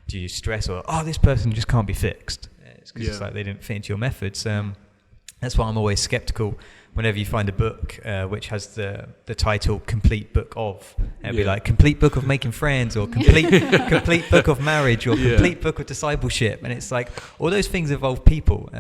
Do you stress? Or, this person just can't be fixed? It's because it's like they didn't fit into your methods. That's why I'm always skeptical whenever you find a book which has the title "Complete Book of." It'll be like "Complete Book of Making Friends" or "Complete Book of Marriage" or "Complete Book of Discipleship," and it's like all those things involve people.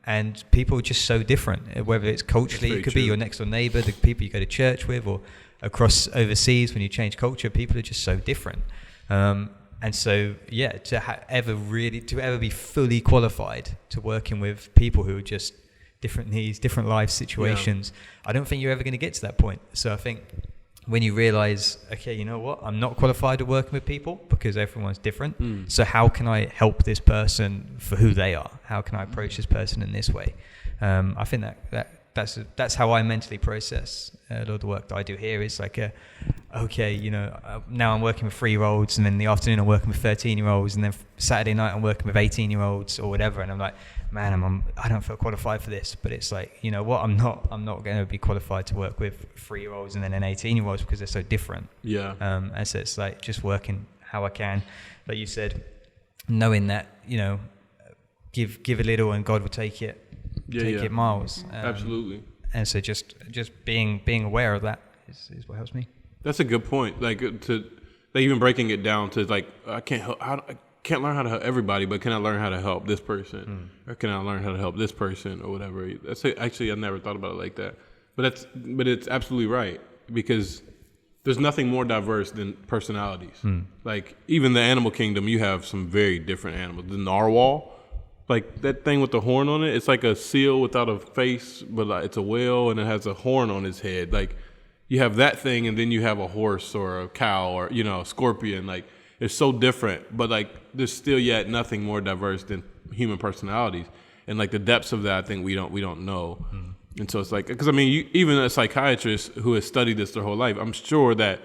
And people are just so different, whether it's culturally, it could be your next door neighbor, the people you go to church with, or across overseas when you change culture, people are just so different. And so, to ever be fully qualified to working with people who are just different needs, different life situations, I don't think you're ever going to get to that point. So I think when you realize, okay, you know what, I'm not qualified to working with people because everyone's different. So how can I help this person for who they are? How can I approach this person in this way? I think that's how I mentally process a lot of the work that I do here. Is like, now I'm working with 3-year-olds, and then in the afternoon I'm working with 13-year-olds, and then Saturday night I'm working with 18-year-olds or whatever. And I'm like, man, I don't feel qualified for this. But it's like, you know what, I'm not going to be qualified to work with 3-year-olds and then 18-year-olds because they're so different. Yeah. And so it's like just working how I can, like you said, knowing that, give a little and God will take it. It miles. Absolutely. And so just being aware of that is what helps me. That's a good point. Like even breaking it down to like, I can't learn how to help everybody, but can I learn how to help this person, or can I learn how to help this person, or whatever? Actually, I never thought about it like that. But it's absolutely right, because there's nothing more diverse than personalities. Like even the animal kingdom, you have some very different animals. The narwhal. Like that thing with the horn on it, it's like a seal without a face, but like it's a whale and it has a horn on its head. Like you have that thing, and then you have a horse or a cow or a scorpion. Like it's so different, but like there's still yet nothing more diverse than human personalities. And like the depths of that, I think we don't know. And so it's like, because I mean, even a psychiatrist who has studied this their whole life, I'm sure that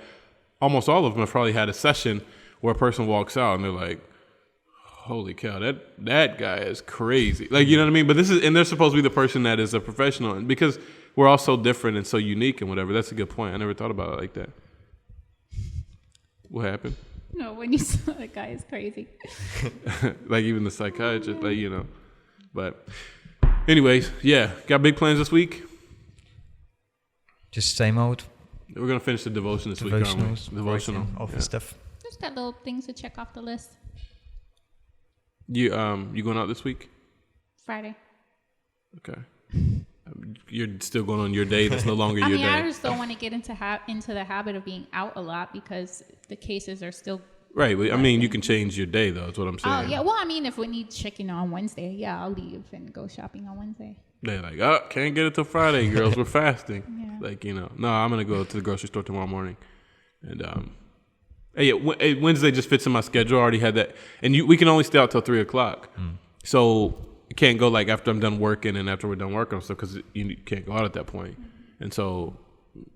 almost all of them have probably had a session where a person walks out and they're like, holy cow, that guy is crazy. Like, you know what I mean? But they're supposed to be the person that is a professional. And because we're all so different and so unique and whatever, that's a good point. I never thought about it like that. What happened? No, when you saw the guy is crazy. Like even the psychiatrist, like, you know. But anyways, yeah, got big plans this week. Just same old We're gonna finish the devotion this week, aren't we? devotionals, Devotional. writing, office stuff. Just got little things to check off the list. You going out this week? Friday. Okay. You're still going on your day. That's no longer your day. I just don't want to get into the habit of being out a lot because the cases are still. Right. I mean, you can change your day, though. That's what I'm saying. Oh, yeah. Well, I mean, if we need chicken on Wednesday, yeah, I'll leave and go shopping on Wednesday. They're like, oh, can't get it till Friday, girls. We're fasting. Yeah. Like, you know, no, I'm going to go to the grocery store tomorrow morning. And, Wednesday just fits in my schedule. I already had that. And we can only stay out till 3 o'clock. So you can't go like after I'm done working and after we're done working and stuff because you can't go out at that point. And so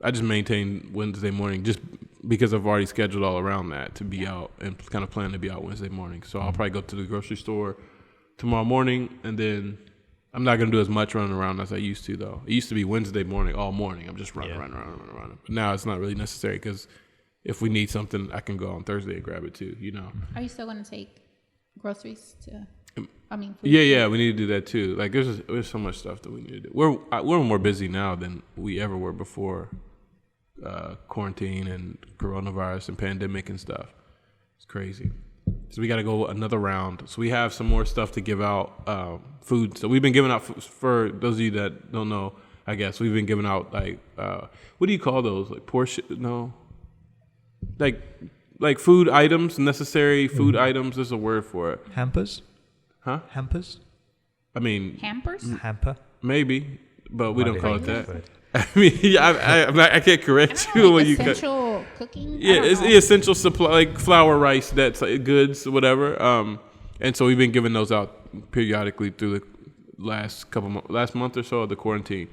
I just maintain Wednesday morning just because I've already scheduled all around that to be out and kind of plan to be out Wednesday morning. So I'll probably go to the grocery store tomorrow morning, and then I'm not going to do as much running around as I used to, though. It used to be Wednesday morning, all morning. I'm just running around. But now it's not really necessary because if we need something, I can go on Thursday and grab it too, you know. Are you still going to take groceries to, food? Yeah, we need to do that too. Like there's so much stuff that we need to do. We're more busy now than we ever were before quarantine and coronavirus and pandemic and stuff. It's crazy. So we got to go another round. So we have some more stuff to give out, food. So we've been giving out, for those of you that don't know, I guess, we've been giving out like, what do you call those? Like portion? No. Like food items, necessary food items. There's a word for it. Hampers? Huh? Hampers? I mean, Hampers? Hamper? Maybe, but we Might don't be call a it that. word. I mean, I can't correct I you don't know, when like you cut. essential cooking? Yeah, it's the essential supply, like flour, rice, that's like goods, whatever. And so we've been giving those out periodically through the last month or so of the quarantine.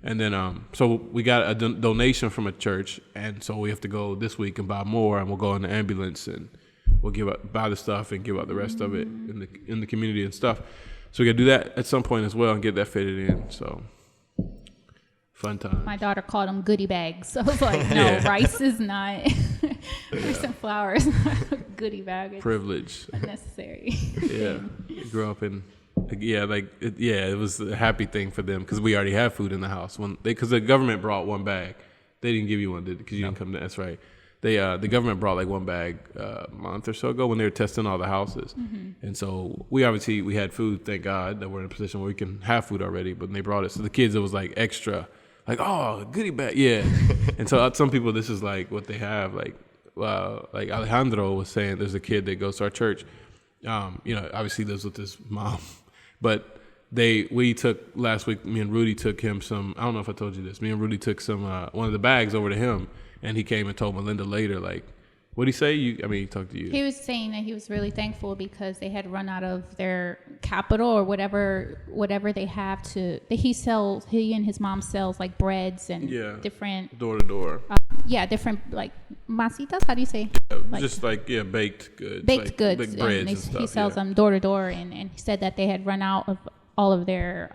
And then, so we got a donation from a church, and so we have to go this week and buy more, and we'll go in the ambulance and we'll buy the stuff and give out the rest of it in the community and stuff. So we got to do that at some point as well and get that fitted in. So fun time. My daughter called them goodie bags. So I was like, no, rice is not. Rice and flour is not a goodie bag. It's privilege. unnecessary. Yeah, grew up in. It was a happy thing for them because we already have food in the house. Because the government brought one bag, they didn't give you one, did? Because you didn't come. That's right. The government brought like one bag a month or so ago when they were testing all the houses, and so we had food. Thank God that we're in a position where we can have food already. But when they brought it, so the kids, it was like extra, like, oh, goodie bag, yeah. And so some people, this is like what they have. Like Alejandro was saying, there's a kid that goes to our church. Obviously lives with his mom. But we took last week, me and Rudy took him some, I don't know if I told you this, me and Rudy took some, one of the bags over to him, and he came and told Melinda later, like, what'd he say? He talked to you. He was saying that he was really thankful because they had run out of their capital or whatever they have he and his mom sells like breads and different. Door to door. Different like masitas, how do you say? Baked goods. Baked goods. Like breads and stuff. He sells them door to door, and he said that they had run out of all of their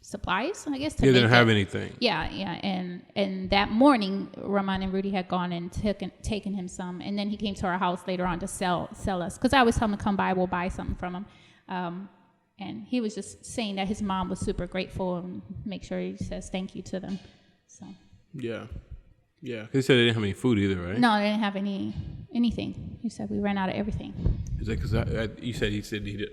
supplies, I guess. They didn't have anything. Yeah, and that morning, Rahman and Rudy had gone and taken him some, and then he came to our house later on to sell us, because I always tell him to come by, we'll buy something from him. And he was just saying that his mom was super grateful and make sure he says thank you to them. So. Yeah. Yeah, he said they didn't have any food either, right? No, they didn't have anything. He said we ran out of everything. Is that because he said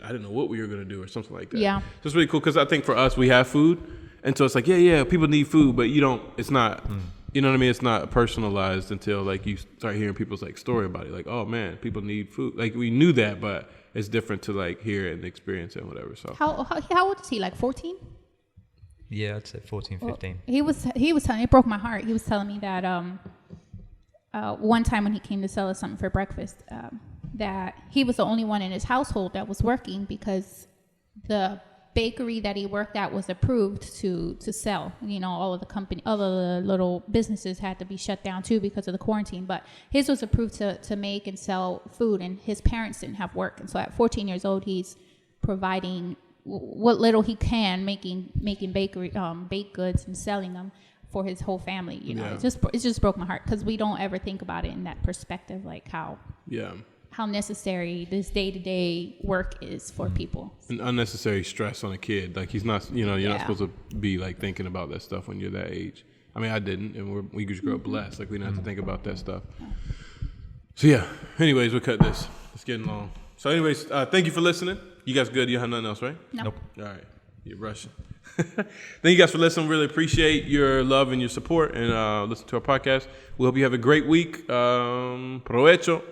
I didn't know what we were going to do or something like that. Yeah. So it's really cool because I think for us, we have food. And so it's like, people need food, but it's not, you know what I mean? It's not personalized until like you start hearing people's like story about it. Like, oh man, people need food. Like we knew that, but it's different to like hear it and experience it and whatever. So how old is he? Like 14? Yeah, I'd say 14, 15. Well, he was telling, it broke my heart. He was telling me that one time when he came to sell us something for breakfast, that he was the only one in his household that was working because the bakery that he worked at was approved to sell. All of the little businesses had to be shut down too because of the quarantine, but his was approved to make and sell food, and his parents didn't have work. And so at 14 years old, he's providing what little he can, making bakery baked goods and selling them for his whole family. You know, Yeah. it just broke my heart because we don't ever think about it in that perspective, like how necessary this day-to-day work is for people. An unnecessary stress on a kid. Like he's not, you're not supposed to be like thinking about that stuff when you're that age. I mean, I didn't, and we just grew up blessed. Like we didn't have to think about that stuff. So yeah. Anyways, we'll cut this. It's getting long. So anyways, thank you for listening. You guys good? You have nothing else, right? No. Nope. All right. You're rushing. Thank you guys for listening. Really appreciate your love and your support and listen to our podcast. We hope you have a great week. Provecho.